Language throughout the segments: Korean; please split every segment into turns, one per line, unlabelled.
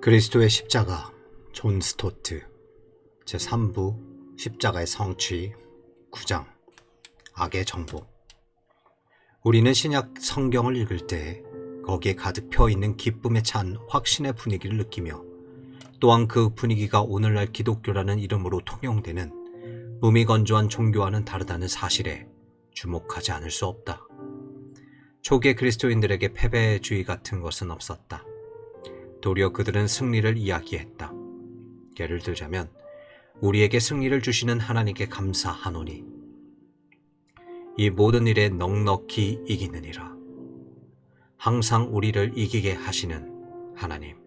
그리스도의 십자가, 존 스토트 제3부 십자가의 성취 9장 악의 정복. 우리는 신약 성경을 읽을 때 거기에 가득 펴있는 기쁨에 찬 확신의 분위기를 느끼며 또한 그 분위기가 오늘날 기독교라는 이름으로 통용되는 무미건조한 종교와는 다르다는 사실에 주목하지 않을 수 없다. 초기의 그리스도인들에게 패배주의 같은 것은 없었다. 도리어 그들은 승리를 이야기했다. 예를 들자면 우리에게 승리를 주시는 하나님께 감사하노니 이 모든 일에 넉넉히 이기느니라. 항상 우리를 이기게 하시는 하나님.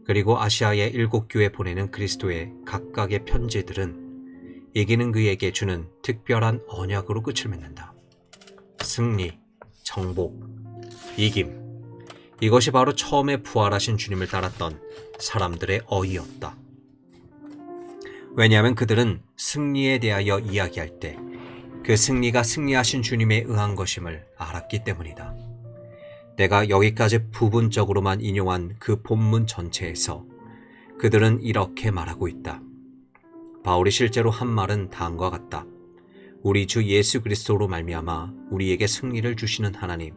그리고 아시아의 7교회 보내는 그리스도의 각각의 편지들은 이기는 그에게 주는 특별한 언약으로 끝을 맺는다. 승리, 정복, 이김. 이것이 바로 처음에 부활하신 주님을 따랐던 사람들의 어휘였다. 왜냐하면 그들은 승리에 대하여 이야기할 때 그 승리가 승리하신 주님에 의한 것임을 알았기 때문이다. 내가 여기까지 부분적으로만 인용한 그 본문 전체에서 그들은 이렇게 말하고 있다. 바울이 실제로 한 말은 다음과 같다. 우리 주 예수 그리스도로 말미암아 우리에게 승리를 주시는 하나님,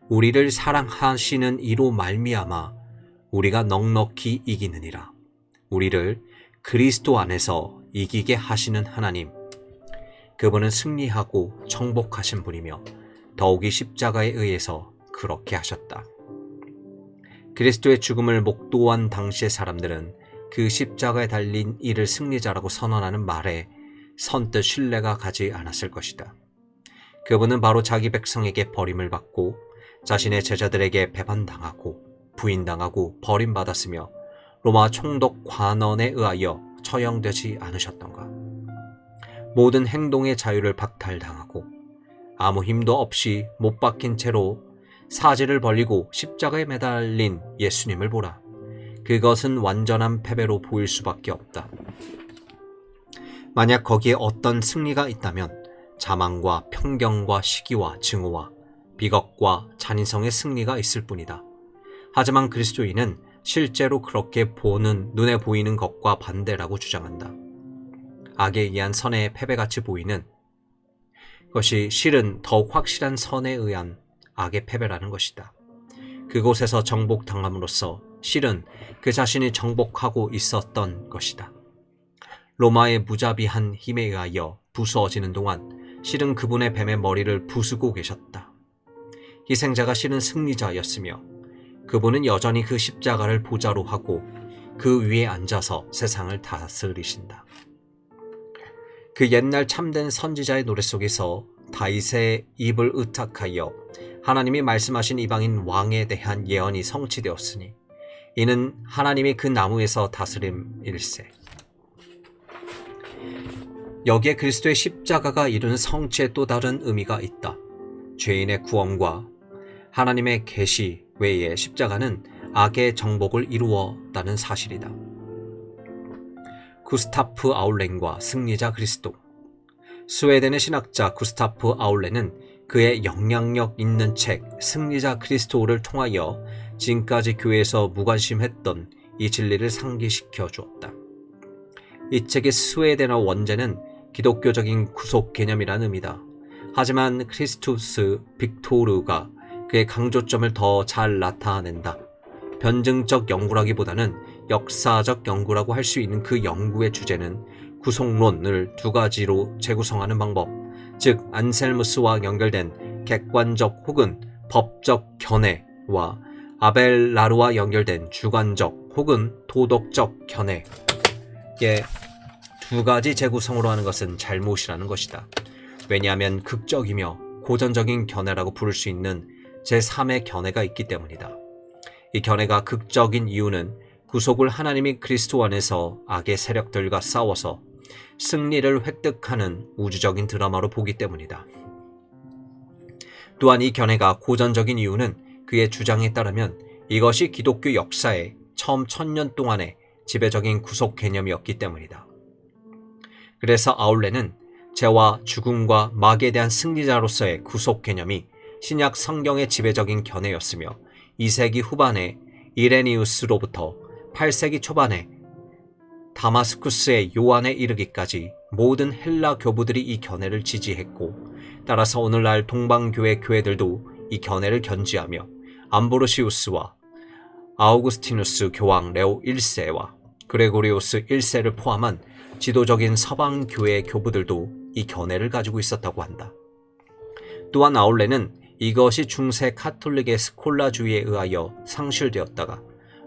우리를 사랑하시는 이로 말미암아 우리가 넉넉히 이기느니라. 우리를 그리스도 안에서 이기게 하시는 하나님, 그분은 승리하고 정복하신 분이며 더욱이 십자가에 의해서 그렇게 하셨다. 그리스도의 죽음을 목도한 당시의 사람들은 그 십자가에 달린 이를 승리자라고 선언하는 말에 선뜻 신뢰가 가지 않았을 것이다. 그분은 바로 자기 백성에게 버림을 받고 자신의 제자들에게 배반당하고 부인당하고 버림받았으며 로마 총독 관원에 의하여 처형되지 않으셨던가. 모든 행동의 자유를 박탈당하고 아무 힘도 없이 못 박힌 채로 사지를 벌리고 십자가에 매달린 예수님을 보라. 그것은 완전한 패배로 보일 수밖에 없다. 만약 거기에 어떤 승리가 있다면 자만과 편견과 시기와 증오와 비겁과 잔인성의 승리가 있을 뿐이다. 하지만 그리스도인은 실제로 그렇게 보는 눈에 보이는 것과 반대라고 주장한다. 악에 의한 선의 패배같이 보이는 것이 실은 더욱 확실한 선에 의한 악의 패배라는 것이다. 그곳에서 정복당함으로써 실은 그 자신이 정복하고 있었던 것이다. 로마의 무자비한 힘에 의하여 부수어지는 동안 실은 그분의 뱀의 머리를 부수고 계셨다. 희생자가 실은 승리자였으며 그분은 여전히 그 십자가를 보좌로 하고 그 위에 앉아서 세상을 다스리신다. 그 옛날 참된 선지자의 노래 속에서 다윗의 입을 의탁하여 하나님이 말씀하신 이방인 왕에 대한 예언이 성취되었으니 이는 하나님이 그 나무에서 다스림일세. 여기에 그리스도의 십자가가 이루는 성취의 또 다른 의미가 있다. 죄인의 구원과 하나님의 계시 외에 십자가는 악의 정복을 이루었다는 사실이다. 구스타프 아울렌과 승리자 그리스도. 스웨덴의 신학자 구스타프 아울렌은 그의 영향력 있는 책 승리자 그리스도를 통하여 지금까지 교회에서 무관심했던 이 진리를 상기시켜 주었다. 이 책의 스웨덴어 원제는 기독교적인 구속 개념이라는 의미다. 하지만 크리스투스 빅토르가 그의 강조점을 더 잘 나타낸다. 변증적 연구라기보다는 역사적 연구라고 할 수 있는 그 연구의 주제는 구속론을 두 가지로 재구성하는 방법, 즉 안셀무스와 연결된 객관적 혹은 법적 견해와 아벨라르와 연결된 주관적 혹은 도덕적 견해의 두 가지 재구성으로 하는 것은 잘못이라는 것이다. 왜냐하면 극적이며 고전적인 견해라고 부를 수 있는 제3의 견해가 있기 때문이다. 이 견해가 극적인 이유는 구속을 하나님이 그리스도 안에서 악의 세력들과 싸워서 승리를 획득하는 우주적인 드라마로 보기 때문이다. 또한 이 견해가 고전적인 이유는 그의 주장에 따르면 이것이 기독교 역사의 처음 1000년 동안의 지배적인 구속 개념이었기 때문이다. 그래서 아울렌은 죄와 죽음과 마귀에 대한 승리자로서의 구속 개념이 신약 성경의 지배적인 견해였으며 2세기 후반에 이레니우스로부터 8세기 초반에 다마스쿠스의 요한에 이르기까지 모든 헬라 교부들이 이 견해를 지지했고, 따라서 오늘날 동방교회 교회들도 이 견해를 견지하며 암브로시우스와 아우구스티누스 교황 레오 1세와 그레고리오스 1세를 포함한 지도적인 서방 교회 교부들도 이 견해를 가지고 있었다고 한다. 또한 아울레는 이것이 중세 카톨릭의 스콜라주의에 의하여 상실되었다가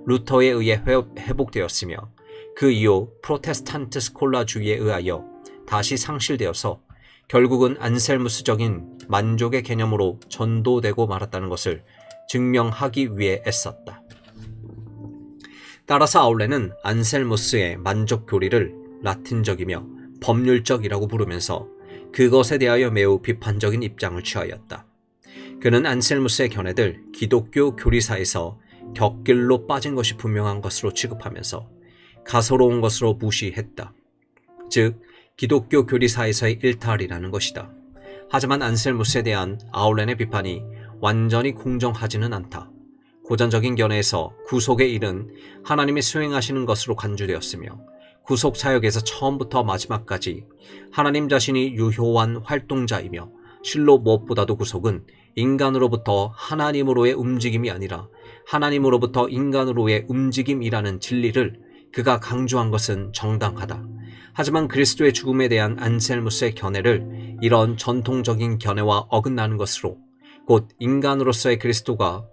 루터에 의해 회복되었으며, 그 이후 프로테스탄트 스콜라주의에 의하여 다시 상실되어서 결국은 안셀무스적인 만족의 개념으로 전도되고 말았다는 것을 증명하기 위해 애썼다. 따라서 아울레는 안셀무스의 만족 교리를 라틴적이며 법률적이라고 부르면서 그것에 대하여 매우 비판적인 입장을 취하였다. 그는 안셀무스의 견해들 기독교 교리사에서 격길로 빠진 것이 분명한 것으로 취급하면서 가소로운 것으로 무시했다. 즉, 기독교 교리사에서의 일탈이라는 것이다. 하지만 안셀무스에 대한 아울렌의 비판이 완전히 공정하지는 않다. 고전적인 견해에서 구속의 일은 하나님이 수행하시는 것으로 간주되었으며, 구속 사역에서 처음부터 마지막까지 하나님 자신이 유효한 활동자이며, 실로 무엇보다도 구속은 인간으로부터 하나님으로의 움직임이 아니라 하나님으로부터 인간으로의 움직임이라는 진리를 그가 강조한 것은 정당하다. 하지만 그리스도의 죽음에 대한 안셀무스의 견해를 이런 전통적인 견해와 어긋나는 것으로, 곧 인간으로서의 그리스도가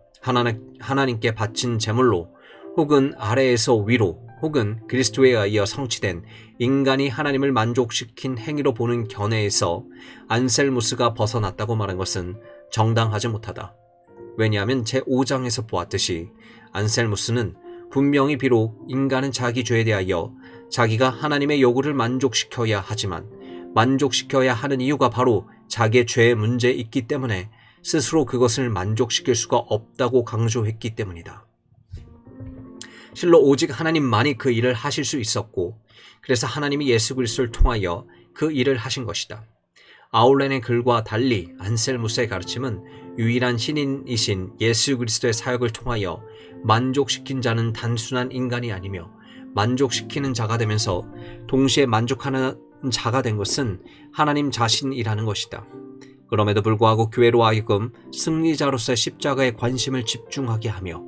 하나님께 바친 제물로 혹은 아래에서 위로 혹은 그리스도에 의하여 성취된 인간이 하나님을 만족시킨 행위로 보는 견해에서 안셀무스가 벗어났다고 말한 것은 정당하지 못하다. 왜냐하면 제5장에서 보았듯이 안셀무스는 분명히 비록 인간은 자기 죄에 대하여 자기가 하나님의 요구를 만족시켜야 하지만 만족시켜야 하는 이유가 바로 자기의 죄의 문제에 있기 때문에 스스로 그것을 만족시킬 수가 없다고 강조했기 때문이다. 실로 오직 하나님만이 그 일을 하실 수 있었고, 그래서 하나님이 예수 그리스도를 통하여 그 일을 하신 것이다. 아울렌의 글과 달리 안셀무스의 가르침은 유일한 신인이신 예수 그리스도의 사역을 통하여 만족시킨 자는 단순한 인간이 아니며 만족시키는 자가 되면서 동시에 만족하는 자가 된 것은 하나님 자신이라는 것이다. 그럼에도 불구하고 교회로 하여금 승리자로서의 십자가에 관심을 집중하게 하며,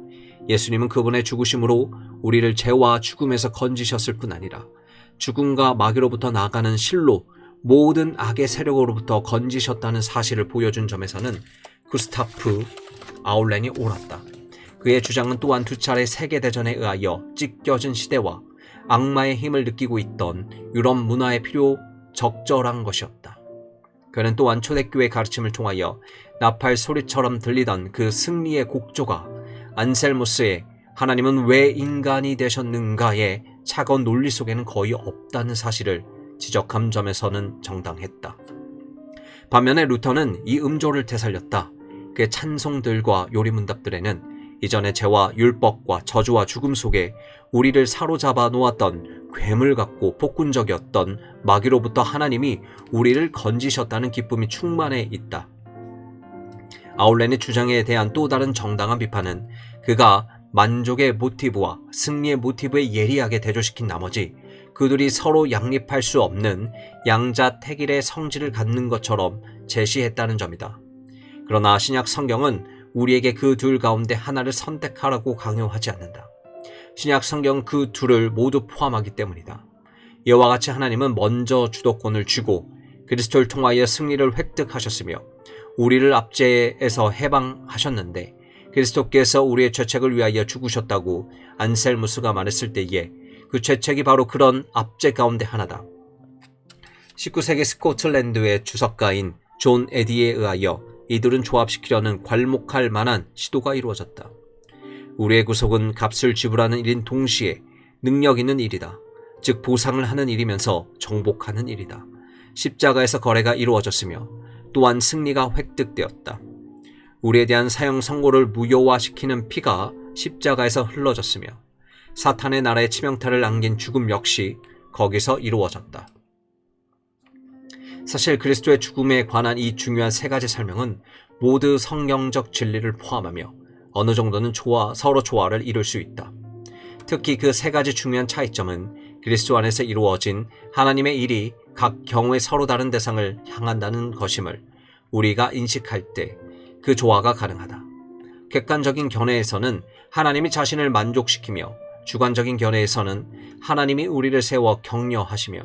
예수님은 그분의 죽으심으로 우리를 죄와 죽음에서 건지셨을 뿐 아니라 죽음과 마귀로부터 나아가는 실로 모든 악의 세력으로부터 건지셨다는 사실을 보여준 점에서는 구스타프 아울렌이 옳았다. 그의 주장은 또한 두 차례 세계대전에 의하여 찢겨진 시대와 악마의 힘을 느끼고 있던 유럽 문화에 적절한 것이었다. 그는 또한 초대교회 가르침을 통하여 나팔 소리처럼 들리던 그 승리의 곡조가 안셀무스의 하나님은 왜 인간이 되셨는가의 차가운 논리 속에는 거의 없다는 사실을 지적한 점에서는 정당했다. 반면에 루터는 이 음조를 되살렸다. 그의 찬송들과 요리문답들에는 이전의 죄와 율법과 저주와 죽음 속에 우리를 사로잡아 놓았던 괴물 같고 폭군적이었던 마귀로부터 하나님이 우리를 건지셨다는 기쁨이 충만해 있다. 아울렌의 주장에 대한 또 다른 정당한 비판은 그가 만족의 모티브와 승리의 모티브에 예리하게 대조시킨 나머지 그들이 서로 양립할 수 없는 양자택일의 성질을 갖는 것처럼 제시했다는 점이다. 그러나 신약 성경은 우리에게 그 둘 가운데 하나를 선택하라고 강요하지 않는다. 신약 성경 그 둘을 모두 포함하기 때문이다. 이와 같이 하나님은 먼저 주도권을 쥐고 그리스도를 통하여 승리를 획득하셨으며 우리를 압제에서 해방하셨는데, 그리스도께서 우리의 죄책을 위하여 죽으셨다고 안셀무스가 말했을 때에 그 죄책이 바로 그런 압제 가운데 하나다. 19세기 스코틀랜드의 주석가인 존 에디에 의하여 이들은 조합시키려는 괄목할 만한 시도가 이루어졌다. 우리의 구속은 값을 지불하는 일인 동시에 능력 있는 일이다. 즉 보상을 하는 일이면서 정복하는 일이다. 십자가에서 거래가 이루어졌으며 또한 승리가 획득되었다. 우리에 대한 사형 선고를 무효화시키는 피가 십자가에서 흘러졌으며 사탄의 나라의 치명타를 안긴 죽음 역시 거기서 이루어졌다. 사실 그리스도의 죽음에 관한 이 중요한 세 가지 설명은 모두 성경적 진리를 포함하며 어느 정도는 서로 조화를 이룰 수 있다. 특히 그 세 가지 중요한 차이점은 그리스도 안에서 이루어진 하나님의 일이 각 경우에 서로 다른 대상을 향한다는 것임을 우리가 인식할 때 그 조화가 가능하다. 객관적인 견해에서는 하나님이 자신을 만족시키며 주관적인 견해에서는 하나님이 우리를 세워 격려하시며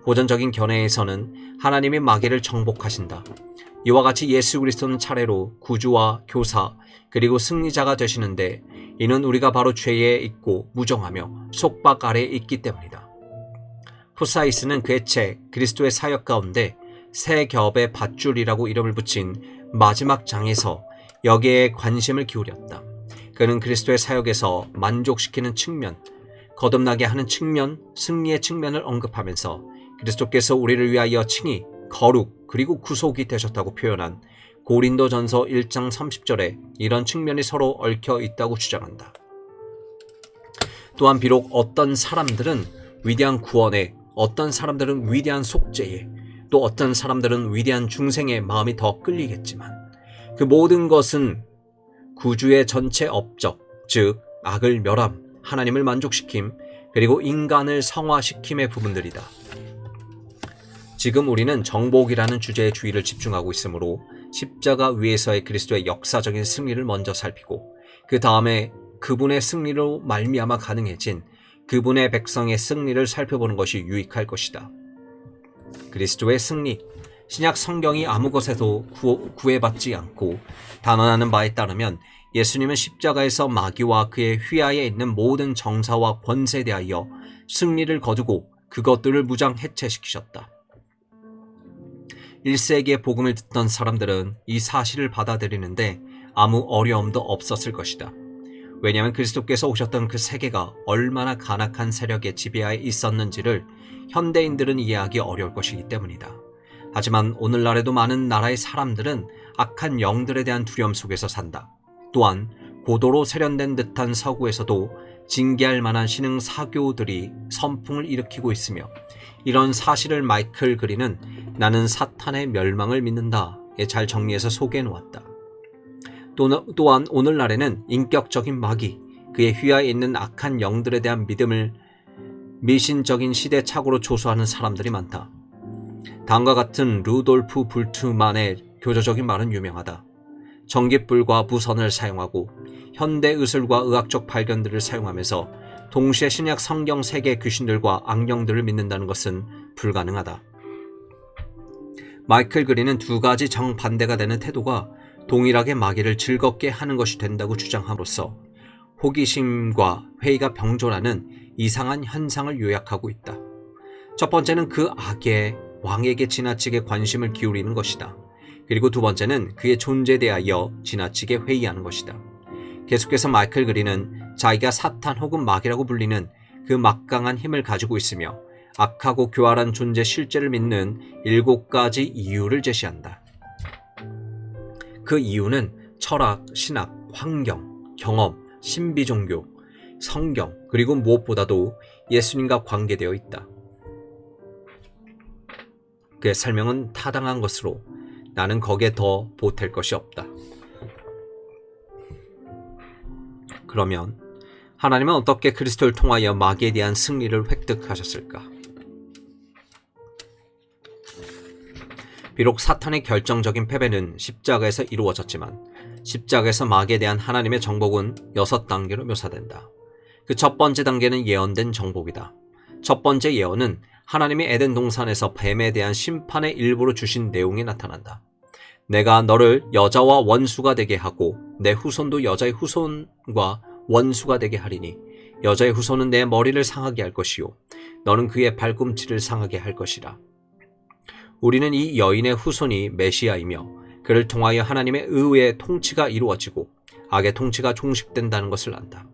고전적인 견해에서는 하나님이 마귀를 정복하신다. 이와 같이 예수 그리스도는 차례로 구주와 교사 그리고 승리자가 되시는데 이는 우리가 바로 죄에 있고 무정하며 속박 아래에 있기 때문이다. 후사이스는 그의 책 그리스도의 사역 가운데 세 겹의 밧줄이라고 이름을 붙인 마지막 장에서 여기에 관심을 기울였다. 그는 그리스도의 사역에서 만족시키는 측면, 거듭나게 하는 측면, 승리의 측면을 언급하면서 그리스도께서 우리를 위하여 칭히 거룩 그리고 구속이 되셨다고 표현한 고린도전서 1장 30절에 이런 측면이 서로 얽혀 있다고 주장한다. 또한 비록 어떤 사람들은 위대한 구원에, 어떤 사람들은 위대한 속죄에, 또 어떤 사람들은 위대한 중생에 마음이 더 끌리겠지만 그 모든 것은 구주의 전체 업적, 즉 악을 멸함, 하나님을 만족시킴, 그리고 인간을 성화시킴의 부분들이다. 지금 우리는 정복이라는 주제에 주의를 집중하고 있으므로 십자가 위에서의 그리스도의 역사적인 승리를 먼저 살피고 그 다음에 그분의 승리로 말미암아 가능해진 그분의 백성의 승리를 살펴보는 것이 유익할 것이다. 그리스도의 승리, 신약 성경이 아무 것에도 구애받지 않고 단언하는 바에 따르면 예수님은 십자가에서 마귀와 그의 휘하에 있는 모든 정사와 권세에 대하여 승리를 거두고 그것들을 무장 해체시키셨다. 1세기에 복음을 듣던 사람들은 이 사실을 받아들이는데 아무 어려움도 없었을 것이다. 왜냐하면 그리스도께서 오셨던 그 세계가 얼마나 간악한 세력의 지배하에 있었는지를 현대인들은 이해하기 어려울 것이기 때문이다. 하지만 오늘날에도 많은 나라의 사람들은 악한 영들에 대한 두려움 속에서 산다. 또한 고도로 세련된 듯한 서구에서도 징계할 만한 신흥 사교들이 선풍을 일으키고 있으며 이런 사실을 마이클 그린은 나는 사탄의 멸망을 믿는다에 잘 정리해서 소개해 놓았다. 또한 오늘날에는 인격적인 마귀, 그의 휘하에 있는 악한 영들에 대한 믿음을 미신적인 시대착오로 조소하는 사람들이 많다. 다음과 같은 루돌프 불트만의 교조적인 말은 유명하다. 전깃불과 무선을 사용하고 현대 의술과 의학적 발견들을 사용하면서 동시에 신약 성경 세계 귀신들과 악령들을 믿는다는 것은 불가능하다. 마이클 그린은 두 가지 정반대가 되는 태도가 동일하게 마귀를 즐겁게 하는 것이 된다고 주장함으로써 호기심과 회의가 병존하는 이상한 현상을 요약하고 있다. 첫 번째는 그 악의 왕에게 지나치게 관심을 기울이는 것이다. 그리고 두 번째는 그의 존재에 대하여 지나치게 회의하는 것이다. 계속해서 마이클 그린은 자기가 사탄 혹은 마귀라고 불리는 그 막강한 힘을 가지고 있으며 악하고 교활한 존재 실제를 믿는 7가지 이유를 제시한다. 그 이유는 철학, 신학, 환경, 경험, 신비 종교, 성경, 그리고 무엇보다도 예수님과 관계되어 있다. 그의 설명은 타당한 것으로 나는 거기에 더 보탤 것이 없다. 그러면 하나님은 어떻게 그리스도를 통하여 마귀에 대한 승리를 획득하셨을까? 비록 사탄의 결정적인 패배는 십자가에서 이루어졌지만 십자가에서 마귀에 대한 하나님의 정복은 6단계로 묘사된다. 그 첫 번째 단계는 예언된 정복이다. 첫 번째 예언은 하나님이 에덴 동산에서 뱀에 대한 심판의 일부로 주신 내용이 나타난다. 내가 너를 여자와 원수가 되게 하고 내 후손도 여자의 후손과 원수가 되게 하리니 여자의 후손은 내 머리를 상하게 할 것이요 너는 그의 발꿈치를 상하게 할 것이라. 우리는 이 여인의 후손이 메시아이며 그를 통하여 하나님의 의의 통치가 이루어지고 악의 통치가 종식된다는 것을 안다.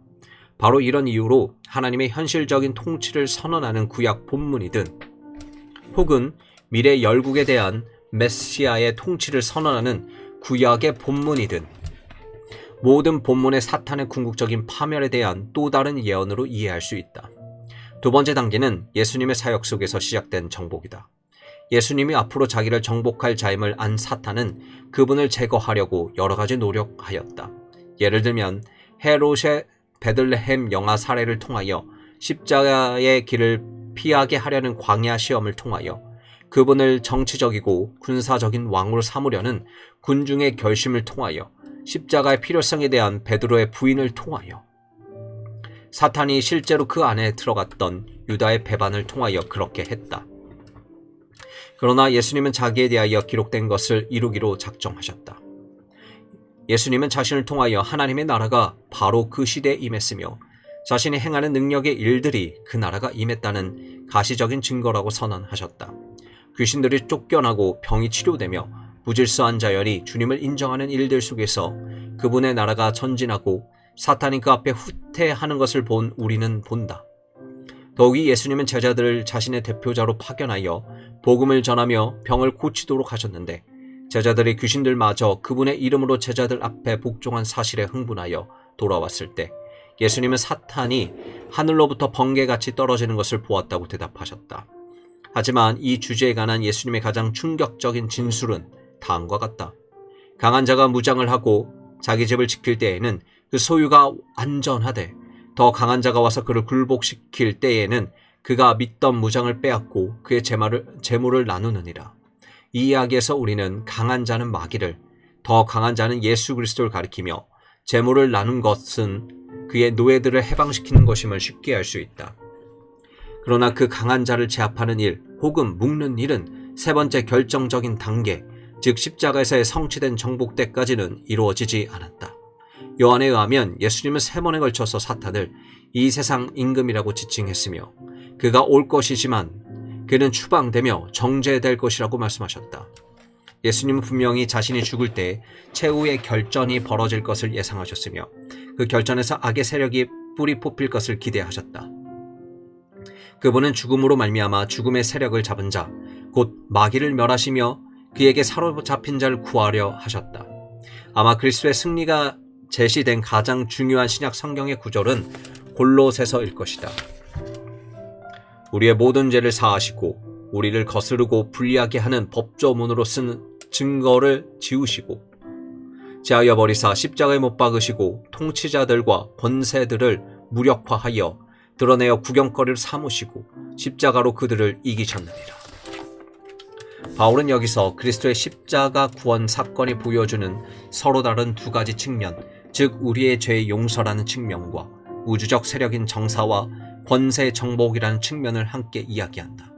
바로 이런 이유로 하나님의 현실적인 통치를 선언하는 구약 본문이든 혹은 미래 열국에 대한 메시아의 통치를 선언하는 구약의 본문이든 모든 본문의 사탄의 궁극적인 파멸에 대한 또 다른 예언으로 이해할 수 있다. 두 번째 단계는 예수님의 사역 속에서 시작된 정복이다. 예수님이 앞으로 자기를 정복할 자임을 안 사탄은 그분을 제거하려고 여러 가지 노력하였다. 예를 들면 헤롯의 베들레헴 영아 사례를 통하여 십자가의 길을 피하게 하려는 광야 시험을 통하여 그분을 정치적이고 군사적인 왕으로 삼으려는 군중의 결심을 통하여 십자가의 필요성에 대한 베드로의 부인을 통하여 사탄이 실제로 그 안에 들어갔던 유다의 배반을 통하여 그렇게 했다. 그러나 예수님은 자기에 대하여 기록된 것을 이루기로 작정하셨다. 예수님은 자신을 통하여 하나님의 나라가 바로 그 시대에 임했으며 자신이 행하는 능력의 일들이 그 나라가 임했다는 가시적인 증거라고 선언하셨다. 귀신들이 쫓겨나고 병이 치료되며 무질서한 자연이 주님을 인정하는 일들 속에서 그분의 나라가 전진하고 사탄이 그 앞에 후퇴하는 것을 본 우리는 본다. 더욱이 예수님은 제자들을 자신의 대표자로 파견하여 복음을 전하며 병을 고치도록 하셨는데 제자들이 귀신들마저 그분의 이름으로 제자들 앞에 복종한 사실에 흥분하여 돌아왔을 때 예수님은 사탄이 하늘로부터 번개같이 떨어지는 것을 보았다고 대답하셨다. 하지만 이 주제에 관한 예수님의 가장 충격적인 진술은 다음과 같다. 강한 자가 무장을 하고 자기 집을 지킬 때에는 그 소유가 안전하되 더 강한 자가 와서 그를 굴복시킬 때에는 그가 믿던 무장을 빼앗고 그의 재물을 나누느니라. 이 이야기에서 우리는 강한 자는 마귀를, 더 강한 자는 예수 그리스도를 가리키며 재물을 나눈 것은 그의 노예들을 해방시키는 것임을 쉽게 알 수 있다. 그러나 그 강한 자를 제압하는 일 혹은 묶는 일은 세 번째 결정적인 단계, 즉 십자가에서의 성취된 정복 때까지는 이루어지지 않았다. 요한에 의하면 예수님은 3번에 걸쳐서 사탄을 이 세상 임금이라고 지칭했으며 그가 올 것이지만 그는 추방되며 정죄될 것이라고 말씀하셨다. 예수님은 분명히 자신이 죽을 때 최후의 결전이 벌어질 것을 예상하셨으며 그 결전에서 악의 세력이 뿌리 뽑힐 것을 기대하셨다. 그분은 죽음으로 말미암아 죽음의 세력을 잡은 자, 곧 마귀를 멸하시며 그에게 사로잡힌 자를 구하려 하셨다. 아마 그리스도의 승리가 제시된 가장 중요한 신약 성경의 구절은 골로새서일 것이다. 우리의 모든 죄를 사하시고 우리를 거스르고 불리하게 하는 법조문으로 쓴 증거를 지우시고 제하여 버리사 십자가에 못 박으시고 통치자들과 권세들을 무력화하여 드러내어 구경거리를 삼으시고 십자가로 그들을 이기셨느니라. 바울은 여기서 그리스도의 십자가 구원 사건이 보여주는 서로 다른 두 가지 측면, 즉 우리의 죄의 용서라는 측면과 우주적 세력인 정사와 권세의 정복이라는 측면을 함께 이야기한다.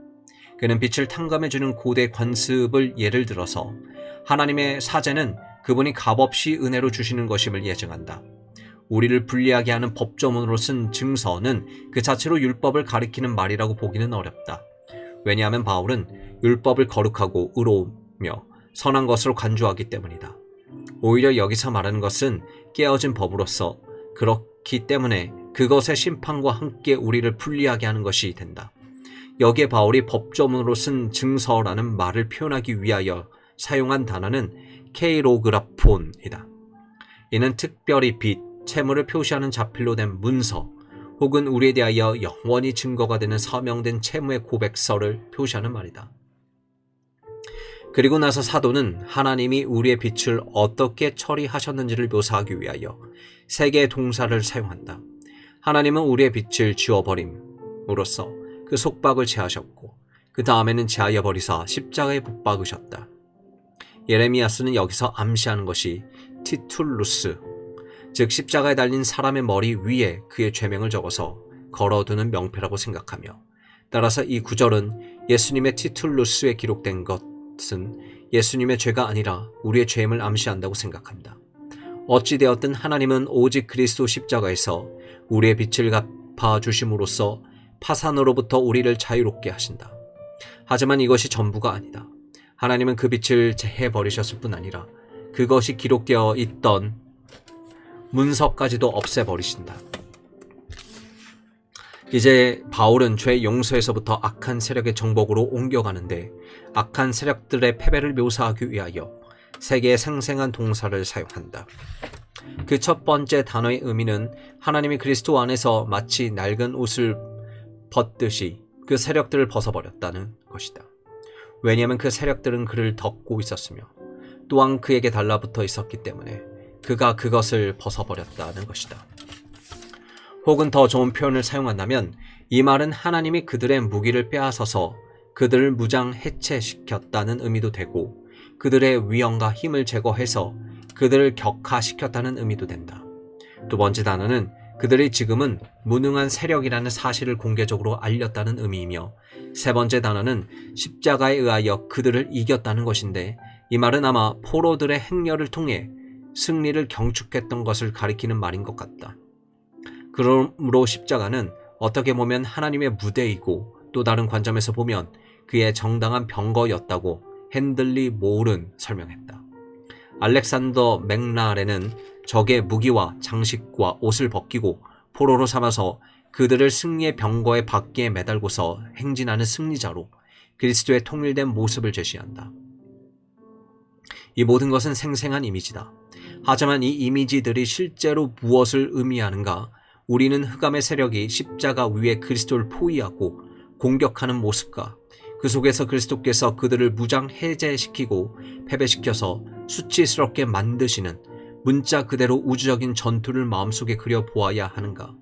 그는 빛을 탕감해주는 고대 관습을 예를 들어서 하나님의 사제는 그분이 값없이 은혜로 주시는 것임을 예증한다. 우리를 불리하게 하는 법조문으로 쓴 증서는 그 자체로 율법을 가리키는 말이라고 보기는 어렵다. 왜냐하면 바울은 율법을 거룩하고 의로우며 선한 것으로 간주하기 때문이다. 오히려 여기서 말하는 것은 깨어진 법으로서 그렇기 때문에 그것의 심판과 함께 우리를 불리하게 하는 것이 된다. 여기에 바울이 법조문으로 쓴 증서라는 말을 표현하기 위하여 사용한 단어는 케이로그라폰이다. 이는 특별히 빛, 채무를 표시하는 자필로 된 문서 혹은 우리에 대하여 영원히 증거가 되는 서명된 채무의 고백서를 표시하는 말이다. 그리고 나서 사도는 하나님이 우리의 빛을 어떻게 처리하셨는지를 묘사하기 위하여 세 개의 동사를 사용한다. 하나님은 우리의 빛을 지워버림으로써 그 속박을 제하셨고 그 다음에는 제하여 버리사 십자가에 못 박으셨다. 예레미야스는 여기서 암시하는 것이 티툴루스, 즉 십자가에 달린 사람의 머리 위에 그의 죄명을 적어서 걸어두는 명패라고 생각하며, 따라서 이 구절은 예수님의 티툴루스에 기록된 것은 예수님의 죄가 아니라 우리의 죄임을 암시한다고 생각합니다. 어찌되었든 하나님은 오직 그리스도 십자가에서 우리의 빛을 갚아 주심으로써 파산으로부터 우리를 자유롭게 하신다. 하지만 이것이 전부가 아니다. 하나님은 그 빛을 제해버리셨을 뿐 아니라 그것이 기록되어 있던 문서까지도 없애버리신다. 이제 바울은 죄 용서에서부터 악한 세력의 정복으로 옮겨가는데 악한 세력들의 패배를 묘사하기 위하여 세 개의 생생한 동사를 사용한다. 그 첫 번째 단어의 의미는 하나님이 그리스도 안에서 마치 낡은 옷을 벗듯이 그 세력들을 벗어버렸다는 것이다. 왜냐하면 그 세력들은 그를 덮고 있었으며 또한 그에게 달라붙어 있었기 때문에 그가 그것을 벗어버렸다는 것이다. 혹은 더 좋은 표현을 사용한다면 이 말은 하나님이 그들의 무기를 빼앗아서 그들을 무장 해체시켰다는 의미도 되고 그들의 위엄과 힘을 제거해서 그들을 격하시켰다는 의미도 된다. 두 번째 단어는 그들이 지금은 무능한 세력이라는 사실을 공개적으로 알렸다는 의미이며 세 번째 단어는 십자가에 의하여 그들을 이겼다는 것인데 이 말은 아마 포로들의 행렬을 통해 승리를 경축했던 것을 가리키는 말인 것 같다. 그러므로 십자가는 어떻게 보면 하나님의 무대이고 또 다른 관점에서 보면 그의 정당한 병거였다고 핸들리 모울은 설명했다. 알렉산더 맥라렌은 적의 무기와 장식과 옷을 벗기고 포로로 삼아서 그들을 승리의 병거의 바퀴에 매달고서 행진하는 승리자로 그리스도의 통일된 모습을 제시한다. 이 모든 것은 생생한 이미지다. 하지만 이 이미지들이 실제로 무엇을 의미하는가? 우리는 흑암의 세력이 십자가 위에 그리스도를 포위하고 공격하는 모습과 그 속에서 그리스도께서 그들을 무장 해제시키고 패배시켜서 수치스럽게 만드시는 문자 그대로 우주적인 전투를 마음속에 그려보아야 하는가?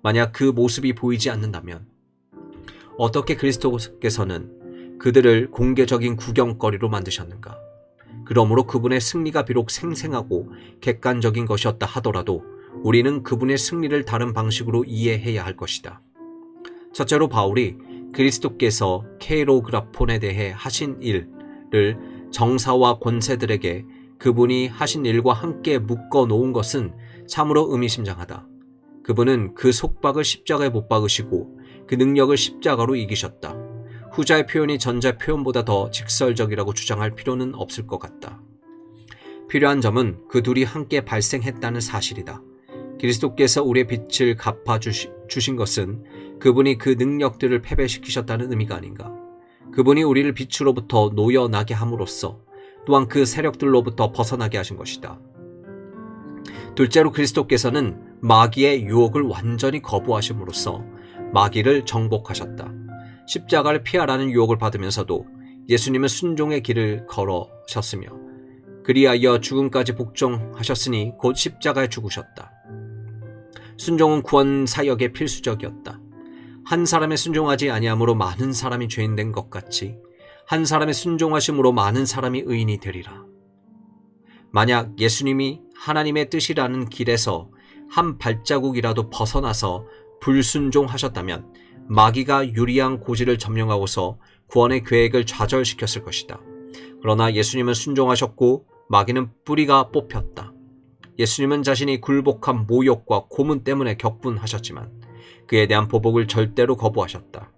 만약 그 모습이 보이지 않는다면 어떻게 그리스도께서는 그들을 공개적인 구경거리로 만드셨는가? 그러므로 그분의 승리가 비록 생생하고 객관적인 것이었다 하더라도 우리는 그분의 승리를 다른 방식으로 이해해야 할 것이다. 첫째로 바울이 그리스도께서 케이로그라폰에 대해 하신 일을 정사와 권세들에게 그분이 하신 일과 함께 묶어 놓은 것은 참으로 의미심장하다. 그분은 그 속박을 십자가에 못 박으시고 그 능력을 십자가로 이기셨다. 후자의 표현이 전자의 표현보다 더 직설적이라고 주장할 필요는 없을 것 같다. 필요한 점은 그 둘이 함께 발생했다는 사실이다. 그리스도께서 우리의 빛을 갚아주신 것은 그분이 그 능력들을 패배시키셨다는 의미가 아닌가. 그분이 우리를 빛으로부터 놓여나게 함으로써 또한 그 세력들로부터 벗어나게 하신 것이다. 둘째로 그리스도께서는 마귀의 유혹을 완전히 거부하심으로써 마귀를 정복하셨다. 십자가를 피하라는 유혹을 받으면서도 예수님은 순종의 길을 걸으셨으며 그리하여 죽음까지 복종하셨으니 곧 십자가에 죽으셨다. 순종은 구원 사역의 필수적이었다. 한 사람의 순종하지 아니함으로 많은 사람이 죄인된 것 같이 한 사람의 순종하심으로 많은 사람이 의인이 되리라. 만약 예수님이 하나님의 뜻이라는 길에서 한 발자국이라도 벗어나서 불순종하셨다면 마귀가 유리한 고지를 점령하고서 구원의 계획을 좌절시켰을 것이다. 그러나 예수님은 순종하셨고 마귀는 뿌리가 뽑혔다. 예수님은 자신이 굴복한 모욕과 고문 때문에 격분하셨지만 그에 대한 보복을 절대로 거부하셨다.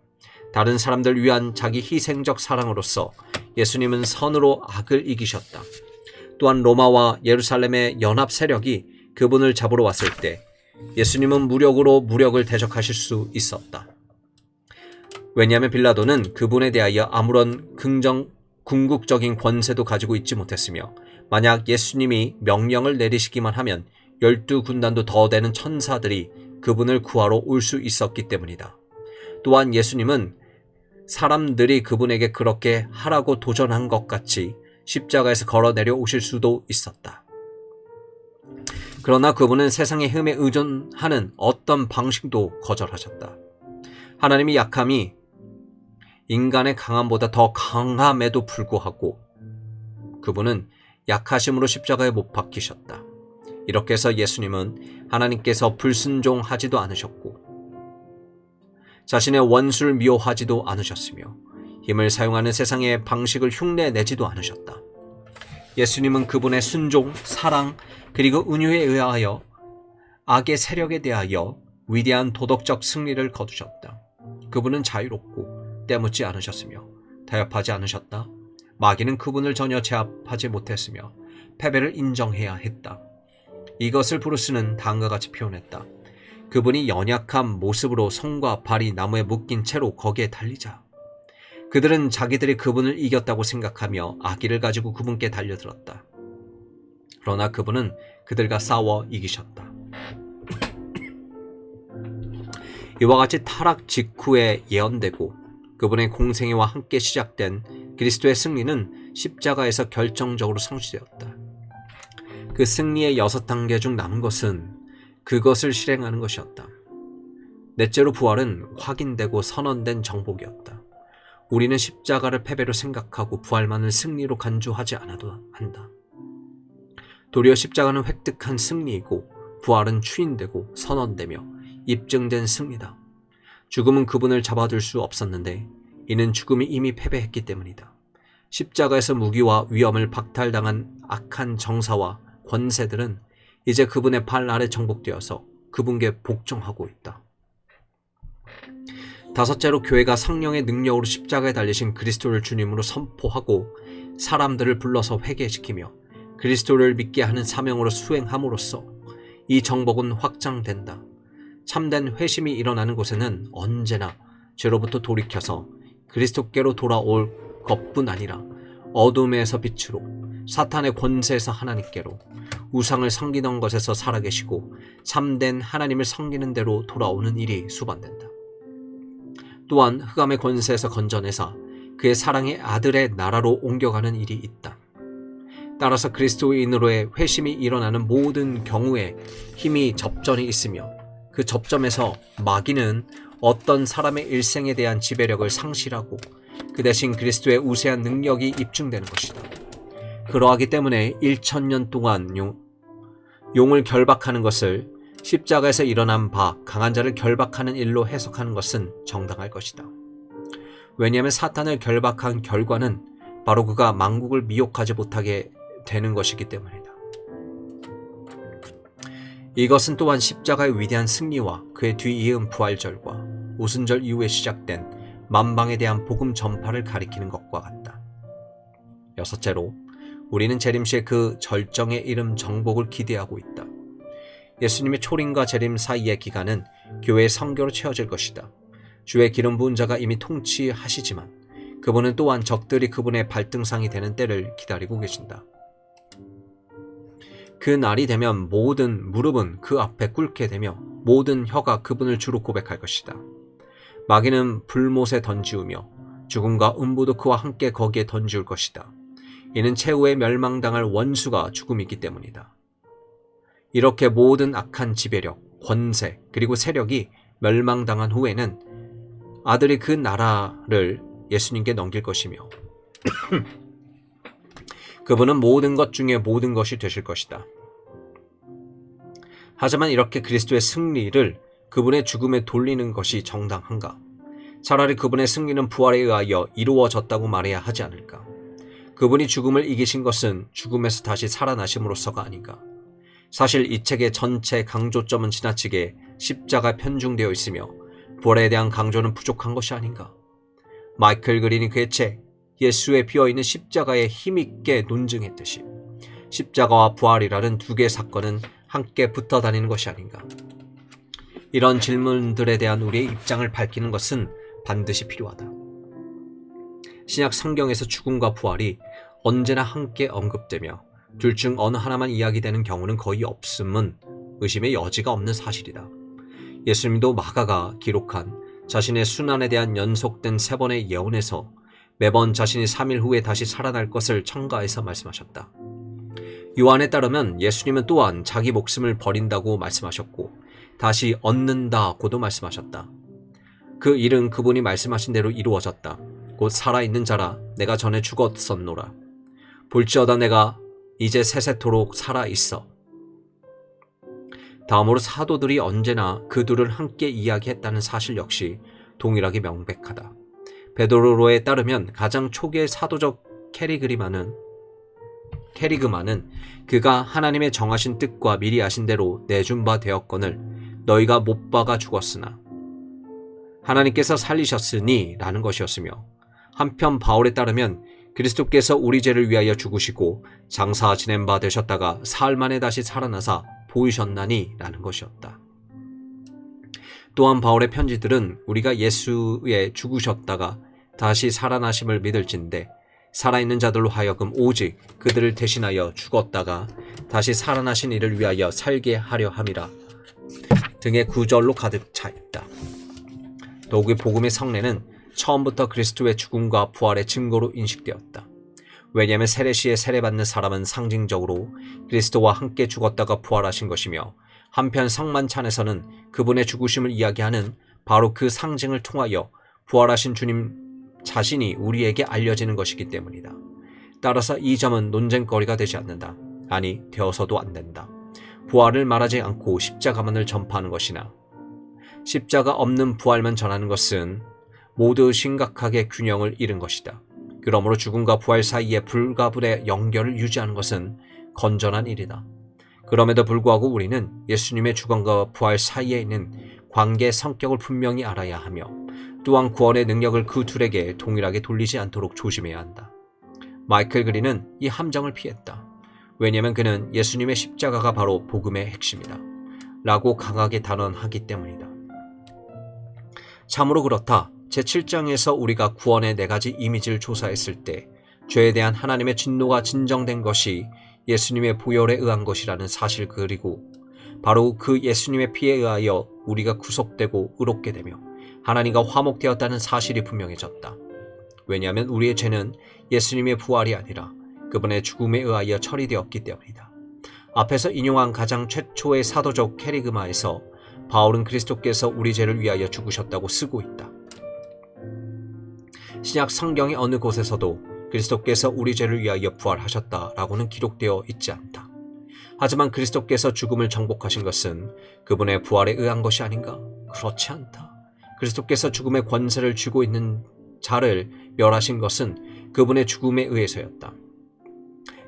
다른 사람들 위한 자기 희생적 사랑으로서 예수님은 선으로 악을 이기셨다. 또한 로마와 예루살렘의 연합 세력이 그분을 잡으러 왔을 때 예수님은 무력으로 무력을 대적하실 수 있었다. 왜냐하면 빌라도는 그분에 대하여 아무런 궁극적인 권세도 가지고 있지 못했으며 만약 예수님이 명령을 내리시기만 하면 12군단도 더 되는 천사들이 그분을 구하러 올 수 있었기 때문이다. 또한 예수님은 사람들이 그분에게 그렇게 하라고 도전한 것 같이 십자가에서 걸어 내려오실 수도 있었다. 그러나 그분은 세상의 흠에 의존하는 어떤 방식도 거절하셨다. 하나님이 약함이 인간의 강함보다 더 강함에도 불구하고 그분은 약하심으로 십자가에 못 박히셨다. 이렇게 해서 예수님은 하나님께서 불순종하지도 않으셨고 자신의 원수를 미워하지도 않으셨으며 힘을 사용하는 세상의 방식을 흉내내지도 않으셨다. 예수님은 그분의 순종, 사랑, 그리고 은유에 의하여 악의 세력에 대하여 위대한 도덕적 승리를 거두셨다. 그분은 자유롭고 때묻지 않으셨으며 타협하지 않으셨다. 마귀는 그분을 전혀 제압하지 못했으며 패배를 인정해야 했다. 이것을 브루스는 다음과 같이 표현했다. 그분이 연약한 모습으로 손과 발이 나무에 묶인 채로 거기에 달리자 그들은 자기들이 그분을 이겼다고 생각하며 악의를 가지고 그분께 달려들었다. 그러나 그분은 그들과 싸워 이기셨다. 이와 같이 타락 직후에 예언되고 그분의 공생애와 함께 시작된 그리스도의 승리는 십자가에서 결정적으로 성취되었다. 그 승리의 6단계 중 남은 것은 그것을 실행하는 것이었다. 넷째로 부활은 확인되고 선언된 정복이었다. 우리는 십자가를 패배로 생각하고 부활만을 승리로 간주하지 않아도 한다. 도리어 십자가는 획득한 승리이고 부활은 추인되고 선언되며 입증된 승리다. 죽음은 그분을 잡아둘 수 없었는데 이는 죽음이 이미 패배했기 때문이다. 십자가에서 무기와 위엄을 박탈당한 악한 정사와 권세들은 이제 그분의 발 아래 정복되어서 그분께 복종하고 있다. 다섯째로 교회가 성령의 능력으로 십자가에 달리신 그리스도를 주님으로 선포하고 사람들을 불러서 회개시키며 그리스도를 믿게 하는 사명으로 수행함으로써 이 정복은 확장된다. 참된 회심이 일어나는 곳에는 언제나 죄로부터 돌이켜서 그리스도께로 돌아올 것뿐 아니라 어둠에서 빛으로, 사탄의 권세에서 하나님께로, 우상을 섬기던 것에서 살아계시고 참된 하나님을 섬기는 대로 돌아오는 일이 수반된다. 또한 흑암의 권세에서 건져내사 그의 사랑의 아들의 나라로 옮겨가는 일이 있다. 따라서 그리스도인으로의 회심이 일어나는 모든 경우에 힘이 접전이 있으며 그 접점에서 마귀는 어떤 사람의 일생에 대한 지배력을 상실하고 그 대신 그리스도의 우세한 능력이 입증되는 것이다. 그러하기 때문에 1000년 동안 용을 결박하는 것을 십자가에서 일어난 바 강한 자를 결박하는 일로 해석하는 것은 정당할 것이다. 왜냐하면 사탄을 결박한 결과는 바로 그가 만국을 미혹하지 못하게 되는 것이기 때문이다. 이것은 또한 십자가의 위대한 승리와 그의 뒤이은 부활절과 오순절 이후에 시작된 만방에 대한 복음 전파를 가리키는 것과 같다. 여섯째로 우리는 재림시에 그 절정에 이름 정복을 기대하고 있다. 예수님의 초림과 재림 사이의 기간은 교회의 성교로 채워질 것이다. 주의 기름 부은 자가 이미 통치하시지만 그분은 또한 적들이 그분의 발등상이 되는 때를 기다리고 계신다. 그 날이 되면 모든 무릎은 그 앞에 꿇게 되며 모든 혀가 그분을 주로 고백할 것이다. 마귀는 불못에 던지우며 죽음과 음부도 그와 함께 거기에 던지울 것이다. 이는 최후의 멸망당할 원수가 죽음이기 때문이다. 이렇게 모든 악한 지배력, 권세, 그리고 세력이 멸망당한 후에는 아들이 그 나라를 예수님께 넘길 것이며 그분은 모든 것 중에 모든 것이 되실 것이다. 하지만 이렇게 그리스도의 승리를 그분의 죽음에 돌리는 것이 정당한가? 차라리 그분의 승리는 부활에 의하여 이루어졌다고 말해야 하지 않을까? 그분이 죽음을 이기신 것은 죽음에서 다시 살아나심으로써가 아닌가? 사실 이 책의 전체 강조점은 지나치게 십자가 편중되어 있으며 부활에 대한 강조는 부족한 것이 아닌가? 마이클 그린이 그의 책 예수의 비어있는 십자가에 힘있게 논증했듯이 십자가와 부활이라는 두 개의 사건은 함께 붙어 다니는 것이 아닌가? 이런 질문들에 대한 우리의 입장을 밝히는 것은 반드시 필요하다. 신약 성경에서 죽음과 부활이 언제나 함께 언급되며 둘 중 어느 하나만 이야기되는 경우는 거의 없음은 의심의 여지가 없는 사실이다. 예수님도 마가가 기록한 자신의 순환에 대한 연속된 3번의 예언에서 매번 자신이 3일 후에 다시 살아날 것을 첨가해서 말씀하셨다. 요한에 따르면 예수님은 또한 자기 목숨을 버린다고 말씀하셨고 다시 얻는다고도 말씀하셨다. 그 일은 그분이 말씀하신 대로 이루어졌다. 곧 살아있는 자라 내가 전에 죽었었노라. 볼지어다 내가 이제 세세토록 살아있어. 다음으로 사도들이 언제나 그 둘을 함께 이야기했다는 사실 역시 동일하게 명백하다. 베드로에 따르면 가장 초기의 사도적 캐리그마는 그가 하나님의 정하신 뜻과 미리 아신 대로 내준 바 되었거늘 너희가 못 박아 죽었으나 하나님께서 살리셨으니 라는 것이었으며, 한편 바울에 따르면 그리스도께서 우리 죄를 위하여 죽으시고 장사 지낸 바 되셨다가 사흘 만에 다시 살아나사 보이셨나니 라는 것이었다. 또한 바울의 편지들은 우리가 예수에 죽으셨다가 다시 살아나심을 믿을진데 살아있는 자들로 하여금 오직 그들을 대신하여 죽었다가 다시 살아나신 이를 위하여 살게 하려 함이라 등의 구절로 가득 차 있다. 더욱이 복음의 성례는 처음부터 그리스도의 죽음과 부활의 증거로 인식되었다. 왜냐하면 세례시에 세례받는 사람은 상징적으로 그리스도와 함께 죽었다가 부활하신 것이며 한편 성만찬에서는 그분의 죽으심을 이야기하는 바로 그 상징을 통하여 부활하신 주님 자신이 우리에게 알려지는 것이기 때문이다. 따라서 이 점은 논쟁거리가 되지 않는다. 아니, 되어서도 안 된다. 부활을 말하지 않고 십자가만을 전파하는 것이나 십자가 없는 부활만 전하는 것은 모두 심각하게 균형을 잃은 것이다. 그러므로 죽음과 부활 사이의 불가분의 연결을 유지하는 것은 건전한 일이다. 그럼에도 불구하고 우리는 예수님의 죽음과 부활 사이에 있는 관계의 성격을 분명히 알아야 하며 또한 구원의 능력을 그 둘에게 동일하게 돌리지 않도록 조심해야 한다. 마이클 그린은 이 함정을 피했다. 왜냐하면 그는 예수님의 십자가가 바로 복음의 핵심이다 라고 강하게 단언하기 때문이다. 참으로 그렇다. 제7장에서 우리가 구원의 4가지 이미지를 조사했을 때 죄에 대한 하나님의 진노가 진정된 것이 예수님의 보혈에 의한 것이라는 사실, 그리고 바로 그 예수님의 피에 의하여 우리가 구속되고 의롭게 되며 하나님과 화목되었다는 사실이 분명해졌다. 왜냐하면 우리의 죄는 예수님의 부활이 아니라 그분의 죽음에 의하여 처리되었기 때문이다. 앞에서 인용한 가장 최초의 사도적 캐리그마에서 바울은 그리스도께서 우리 죄를 위하여 죽으셨다고 쓰고 있다. 신약 성경의 어느 곳에서도 그리스도께서 우리 죄를 위하여 부활하셨다라고는 기록되어 있지 않다. 하지만 그리스도께서 죽음을 정복하신 것은 그분의 부활에 의한 것이 아닌가? 그렇지 않다. 그리스도께서 죽음의 권세를 쥐고 있는 자를 멸하신 것은 그분의 죽음에 의해서였다.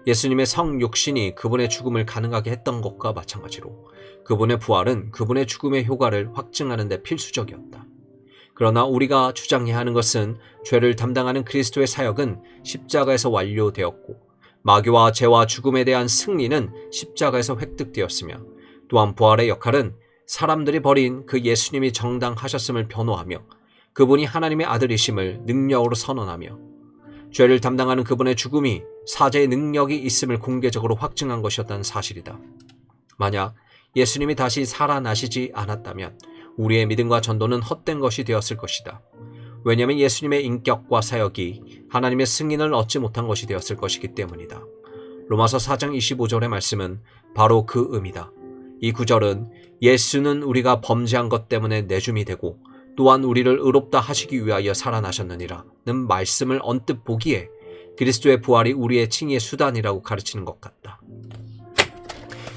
예수님의 성육신이 그분의 죽음을 가능하게 했던 것과 마찬가지로 그분의 부활은 그분의 죽음의 효과를 확증하는 데 필수적이었다. 그러나 우리가 주장해야 하는 것은 죄를 담당하는 그리스도의 사역은 십자가에서 완료되었고 마귀와 죄와 죽음에 대한 승리는 십자가에서 획득되었으며 또한 부활의 역할은 사람들이 버린 그 예수님이 정당하셨음을 변호하며 그분이 하나님의 아들이심을 능력으로 선언하며 죄를 담당하는 그분의 죽음이 사죄의 능력이 있음을 공개적으로 확증한 것이었다는 사실이다. 만약 예수님이 다시 살아나시지 않았다면 우리의 믿음과 전도는 헛된 것이 되었을 것이다. 왜냐하면 예수님의 인격과 사역이 하나님의 승인을 얻지 못한 것이 되었을 것이기 때문이다. 로마서 4장 25절의 말씀은 바로 그 의미다. 이 구절은 예수는 우리가 범죄한 것 때문에 내줌이 되고 또한 우리를 의롭다 하시기 위하여 살아나셨느니라는 말씀을 언뜻 보기에 그리스도의 부활이 우리의 칭의의 수단이라고 가르치는 것 같다.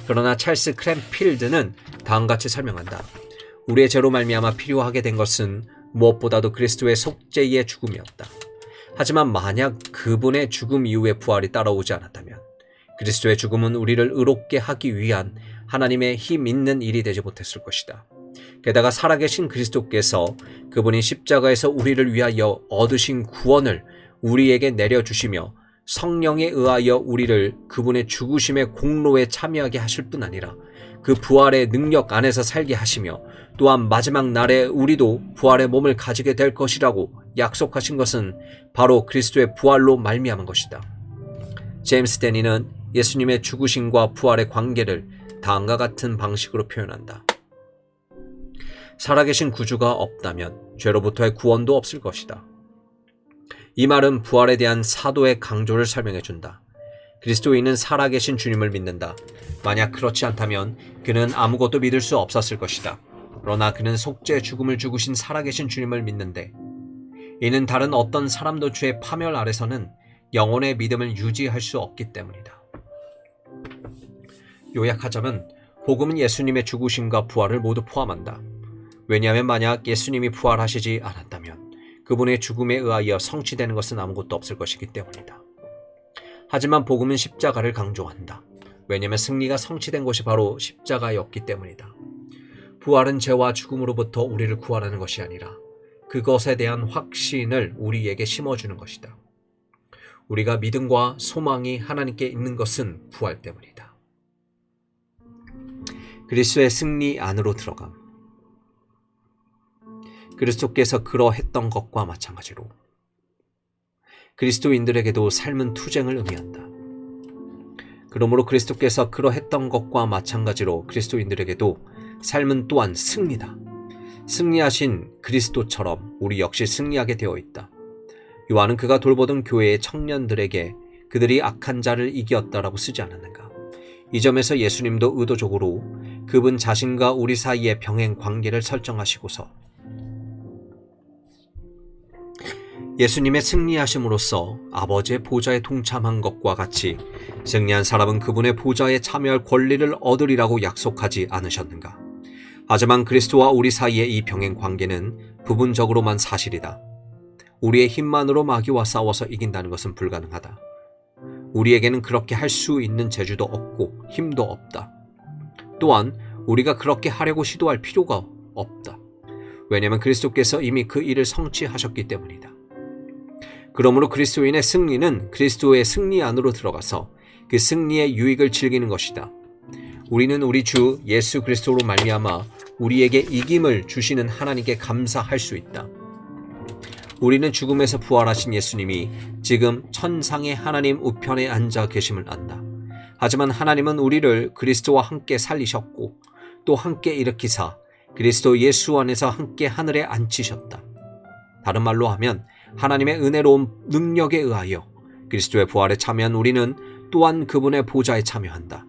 그러나 찰스 크랜필드는 다음같이 설명한다. 우리의 죄로 말미암아 필요하게 된 것은 무엇보다도 그리스도의 속죄의 죽음이었다. 하지만 만약 그분의 죽음 이후에 부활이 따라오지 않았다면 그리스도의 죽음은 우리를 의롭게 하기 위한 하나님의 힘 있는 일이 되지 못했을 것이다. 게다가 살아계신 그리스도께서 그분이 십자가에서 우리를 위하여 얻으신 구원을 우리에게 내려주시며 성령에 의하여 우리를 그분의 죽으심의 공로에 참여하게 하실 뿐 아니라 그 부활의 능력 안에서 살게 하시며 또한 마지막 날에 우리도 부활의 몸을 가지게 될 것이라고 약속하신 것은 바로 그리스도의 부활로 말미암은 것이다. 제임스 데니는 예수님의 죽으심과 부활의 관계를 다음과 같은 방식으로 표현한다. 살아계신 구주가 없다면 죄로부터의 구원도 없을 것이다. 이 말은 부활에 대한 사도의 강조를 설명해준다. 그리스도인은 살아계신 주님을 믿는다. 만약 그렇지 않다면 그는 아무것도 믿을 수 없었을 것이다. 그러나 그는 속죄의 죽음을 죽으신 살아계신 주님을 믿는데 이는 다른 어떤 사람도 죄의 파멸 아래서는 영혼의 믿음을 유지할 수 없기 때문이다. 요약하자면 복음은 예수님의 죽으심과 부활을 모두 포함한다. 왜냐하면 만약 예수님이 부활하시지 않았다면 그분의 죽음에 의하여 성취되는 것은 아무것도 없을 것이기 때문이다. 하지만 복음은 십자가를 강조한다. 왜냐하면 승리가 성취된 것이 바로 십자가였기 때문이다. 부활은 죄와 죽음으로부터 우리를 구원하는 것이 아니라 그것에 대한 확신을 우리에게 심어주는 것이다. 우리가 믿음과 소망이 하나님께 있는 것은 부활 때문이다. 그리스도의 승리 안으로 들어감. 그리스도께서 그러했던 것과 마찬가지로 그리스도인들에게도 삶은 투쟁을 의미한다. 그러므로 그리스도께서 그러했던 것과 마찬가지로 그리스도인들에게도 삶은 또한 승리다. 승리하신 그리스도처럼 우리 역시 승리하게 되어 있다. 요한은 그가 돌보던 교회의 청년들에게 그들이 악한 자를 이겼다라고 쓰지 않았는가? 이 점에서 예수님도 의도적으로 그분 자신과 우리 사이의 병행 관계를 설정하시고서 예수님의 승리하심으로써 아버지의 보좌에 동참한 것과 같이 승리한 사람은 그분의 보좌에 참여할 권리를 얻으리라고 약속하지 않으셨는가? 하지만 그리스도와 우리 사이의 이 병행 관계는 부분적으로만 사실이다. 우리의 힘만으로 마귀와 싸워서 이긴다는 것은 불가능하다. 우리에게는 그렇게 할 수 있는 재주도 없고 힘도 없다. 또한 우리가 그렇게 하려고 시도할 필요가 없다. 왜냐하면 그리스도께서 이미 그 일을 성취하셨기 때문이다. 그러므로 그리스도인의 승리는 그리스도의 승리 안으로 들어가서 그 승리의 유익을 즐기는 것이다. 우리는 우리 주 예수 그리스도로 말미암아 우리에게 이김을 주시는 하나님께 감사할 수 있다. 우리는 죽음에서 부활하신 예수님이 지금 천상의 하나님 우편에 앉아 계심을 안다. 하지만 하나님은 우리를 그리스도와 함께 살리셨고 또 함께 일으키사 그리스도 예수 안에서 함께 하늘에 앉히셨다. 다른 말로 하면 하나님의 은혜로운 능력에 의하여 그리스도의 부활에 참여한 우리는 또한 그분의 보좌에 참여한다.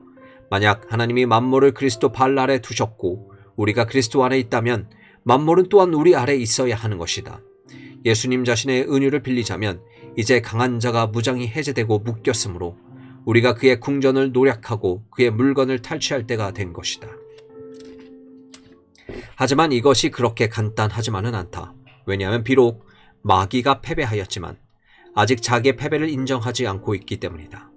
만약 하나님이 만물을 그리스도 발 아래 두셨고 우리가 그리스도 안에 있다면 만물은 또한 우리 아래 있어야 하는 것이다. 예수님 자신의 은유를 빌리자면 이제 강한 자가 무장이 해제되고 묶였으므로 우리가 그의 궁전을 노략하고 그의 물건을 탈취할 때가 된 것이다. 하지만 이것이 그렇게 간단하지만은 않다. 왜냐하면 비록 마귀가 패배하였지만 아직 자기의 패배를 인정하지 않고 있기 때문이다.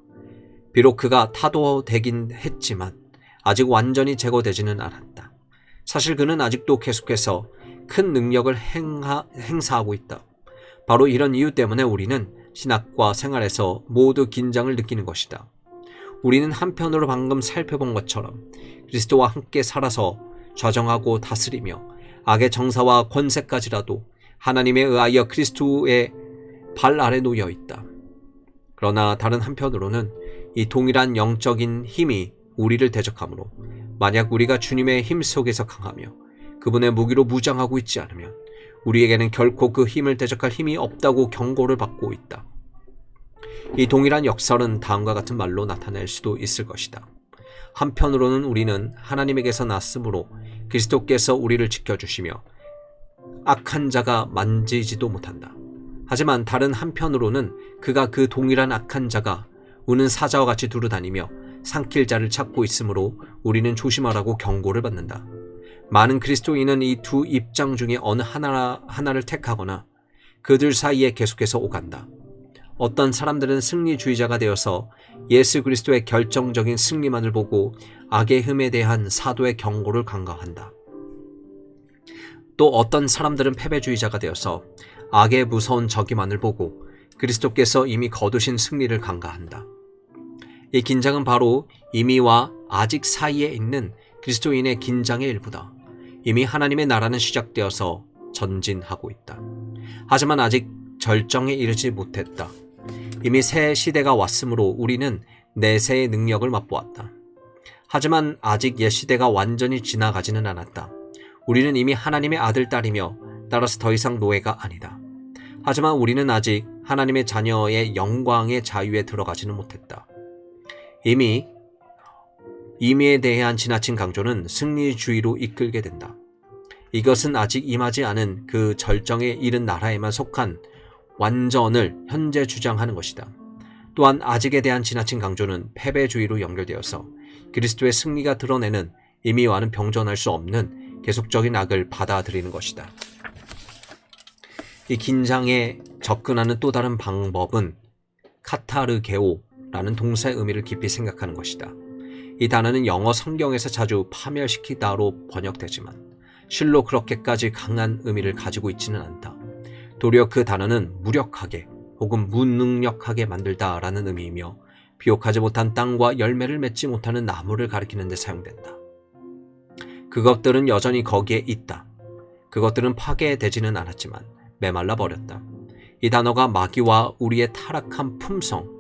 비록 그가 타도되긴 했지만 아직 완전히 제거되지는 않았다. 사실 그는 아직도 계속해서 큰 능력을 행사하고 있다. 바로 이런 이유 때문에 우리는 신학과 생활에서 모두 긴장을 느끼는 것이다. 우리는 한편으로 방금 살펴본 것처럼 그리스도와 함께 살아서 좌정하고 다스리며 악의 정사와 권세까지라도 하나님에 의하여 그리스도의 발 아래 놓여 있다. 그러나 다른 한편으로는 이 동일한 영적인 힘이 우리를 대적하므로 만약 우리가 주님의 힘 속에서 강하며 그분의 무기로 무장하고 있지 않으면 우리에게는 결코 그 힘을 대적할 힘이 없다고 경고를 받고 있다. 이 동일한 역설은 다음과 같은 말로 나타낼 수도 있을 것이다. 한편으로는 우리는 하나님에게서 났으므로 그리스도께서 우리를 지켜주시며 악한 자가 만지지도 못한다. 하지만 다른 한편으로는 그가 그 동일한 악한 자가 우는 사자와 같이 두루다니며 삼킬 자를 찾고 있으므로 우리는 조심하라고 경고를 받는다. 많은 그리스도인은 이 두 입장 중에 어느 하나를 택하거나 그들 사이에 계속해서 오간다. 어떤 사람들은 승리주의자가 되어서 예수 그리스도의 결정적인 승리만을 보고 악의 흠에 대한 사도의 경고를 간과한다. 또 어떤 사람들은 패배주의자가 되어서 악의 무서운 저기만을 보고 그리스도께서 이미 거두신 승리를 간과한다. 이 긴장은 바로 이미와 아직 사이에 있는 그리스도인의 긴장의 일부다. 이미 하나님의 나라는 시작되어서 전진하고 있다. 하지만 아직 절정에 이르지 못했다. 이미 새 시대가 왔으므로 우리는 내세의 능력을 맛보았다. 하지만 아직 옛 시대가 완전히 지나가지는 않았다. 우리는 이미 하나님의 아들, 딸이며 따라서 더 이상 노예가 아니다. 하지만 우리는 아직 하나님의 자녀의 영광의 자유에 들어가지는 못했다. 이미에 대한 지나친 강조는 승리주의로 이끌게 된다. 이것은 아직 임하지 않은 그 절정에 이른 나라에만 속한 완전을 현재 주장하는 것이다. 또한 아직에 대한 지나친 강조는 패배주의로 연결되어서 그리스도의 승리가 드러내는 임의와는 병존할 수 없는 계속적인 악을 받아들이는 것이다. 이 긴장에 접근하는 또 다른 방법은 카타르게오라는 동사의 의미를 깊이 생각하는 것이다. 이 단어는 영어 성경에서 자주 파멸시키다로 번역되지만 실로 그렇게까지 강한 의미를 가지고 있지는 않다. 도리어 그 단어는 무력하게 혹은 무능력하게 만들다라는 의미이며 비옥하지 못한 땅과 열매를 맺지 못하는 나무를 가리키는 데 사용된다. 그것들은 여전히 거기에 있다. 그것들은 파괴되지는 않았지만 메말라 버렸다. 이 단어가 마귀와 우리의 타락한 품성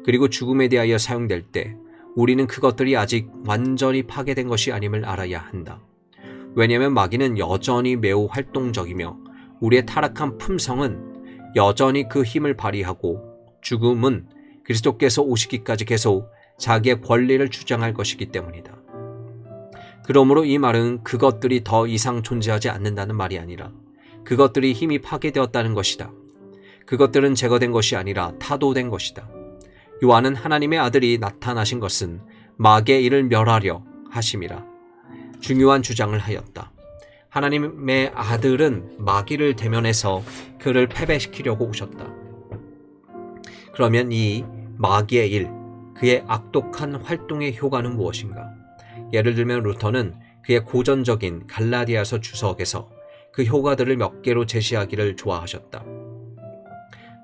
그리고 죽음에 대하여 사용될 때 우리는 그것들이 아직 완전히 파괴된 것이 아님을 알아야 한다. 왜냐하면 마귀는 여전히 매우 활동적이며 우리의 타락한 품성은 여전히 그 힘을 발휘하고 죽음은 그리스도께서 오시기까지 계속 자기의 권리를 주장할 것이기 때문이다. 그러므로 이 말은 그것들이 더 이상 존재하지 않는다는 말이 아니라 그것들이 힘이 파괴되었다는 것이다. 그것들은 제거된 것이 아니라 타도된 것이다. 요한은 하나님의 아들이 나타나신 것은 마귀의 일을 멸하려 하심이라 중요한 주장을 하였다. 하나님의 아들은 마귀를 대면해서 그를 패배시키려고 오셨다. 그러면 이 마귀의 일, 그의 악독한 활동의 효과는 무엇인가? 예를 들면 루터는 그의 고전적인 갈라디아서 주석에서 그 효과들을 몇 개로 제시하기를 좋아하셨다.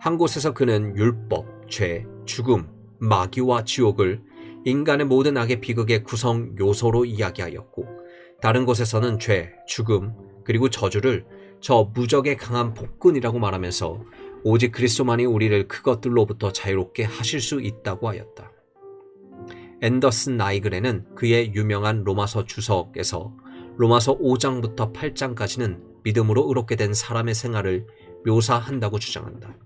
한 곳에서 그는 율법, 죄, 죽음, 마귀와 지옥을 인간의 모든 악의 비극의 구성 요소로 이야기하였고, 다른 곳에서는 죄, 죽음, 그리고 저주를 저 무적의 강한 폭군이라고 말하면서 오직 그리스도만이 우리를 그것들로부터 자유롭게 하실 수 있다고 하였다. 앤더슨 나이글에는 그의 유명한 로마서 주석에서 로마서 5장부터 8장까지는 믿음으로 의롭게 된 사람의 생활을 묘사한다고 주장한다.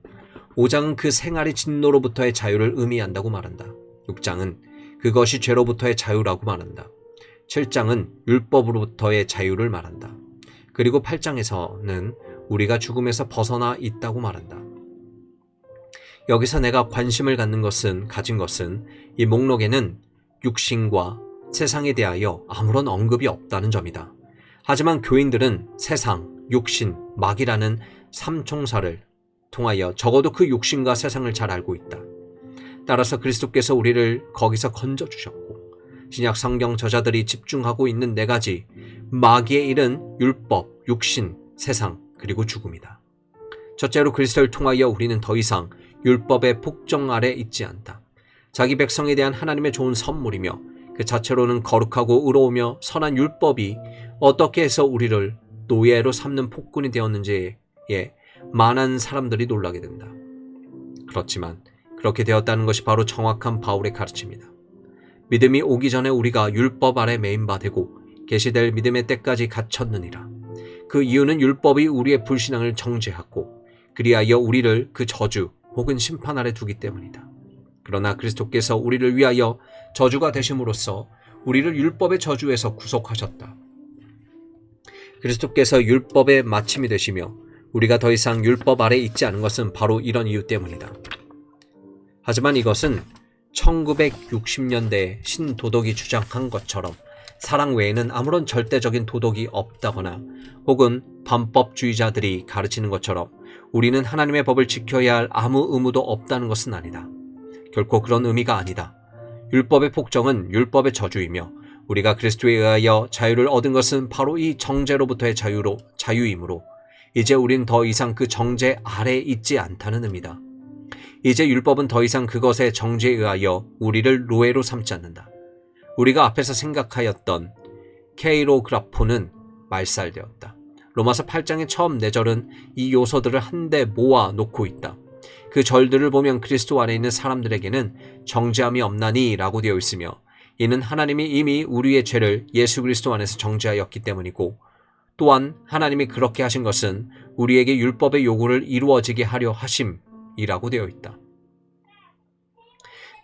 5장은 그 생활의 진노로부터의 자유를 의미한다고 말한다. 6장은 그것이 죄로부터의 자유라고 말한다. 7장은 율법으로부터의 자유를 말한다. 그리고 8장에서는 우리가 죽음에서 벗어나 있다고 말한다. 여기서 내가 관심을 가진 것은 이 목록에는 육신과 세상에 대하여 아무런 언급이 없다는 점이다. 하지만 교인들은 세상, 육신, 마귀라는 삼총사를 통하여 적어도 그 육신과 세상을 잘 알고 있다. 따라서 그리스도께서 우리를 거기서 건져주셨고 신약 성경 저자들이 집중하고 있는 네 가지 마귀의 일은 율법, 육신, 세상, 그리고 죽음이다. 첫째로 그리스도를 통하여 우리는 더 이상 율법의 폭정 아래 있지 않다. 자기 백성에 대한 하나님의 좋은 선물이며 그 자체로는 거룩하고 의로우며 선한 율법이 어떻게 해서 우리를 노예로 삼는 폭군이 되었는지에 많은 사람들이 놀라게 된다. 그렇지만 그렇게 되었다는 것이 바로 정확한 바울의 가르침이다. 믿음이 오기 전에 우리가 율법 아래 매인 바 되고 계시될 믿음의 때까지 갇혔느니라. 그 이유는 율법이 우리의 불신앙을 정죄하고 그리하여 우리를 그 저주 혹은 심판 아래 두기 때문이다. 그러나 그리스도께서 우리를 위하여 저주가 되심으로써 우리를 율법의 저주에서 구속하셨다. 그리스도께서 율법의 마침이 되시며 우리가 더 이상 율법 아래 있지 않은 것은 바로 이런 이유 때문이다. 하지만 이것은 1960년대에 신도덕이 주장한 것처럼 사랑 외에는 아무런 절대적인 도덕이 없다거나 혹은 반법주의자들이 가르치는 것처럼 우리는 하나님의 법을 지켜야 할 아무 의무도 없다는 것은 아니다. 결코 그런 의미가 아니다. 율법의 폭정은 율법의 저주이며 우리가 그리스도에 의하여 자유를 얻은 것은 바로 이 정죄로부터의 자유이므로 이제 우린 더 이상 그 정죄 아래에 있지 않다는 의미다. 이제 율법은 더 이상 그것의 정죄에 의하여 우리를 노예로 삼지 않는다. 우리가 앞에서 생각하였던 케이로그라포는 말살되었다. 로마서 8장의 처음 4절은 이 요소들을 한데 모아 놓고 있다. 그 절들을 보면 그리스도 안에 있는 사람들에게는 정죄함이 없나니 라고 되어 있으며 이는 하나님이 이미 우리의 죄를 예수 그리스도 안에서 정죄하였기 때문이고 또한 하나님이 그렇게 하신 것은 우리에게 율법의 요구를 이루어지게 하려 하심이라고 되어 있다.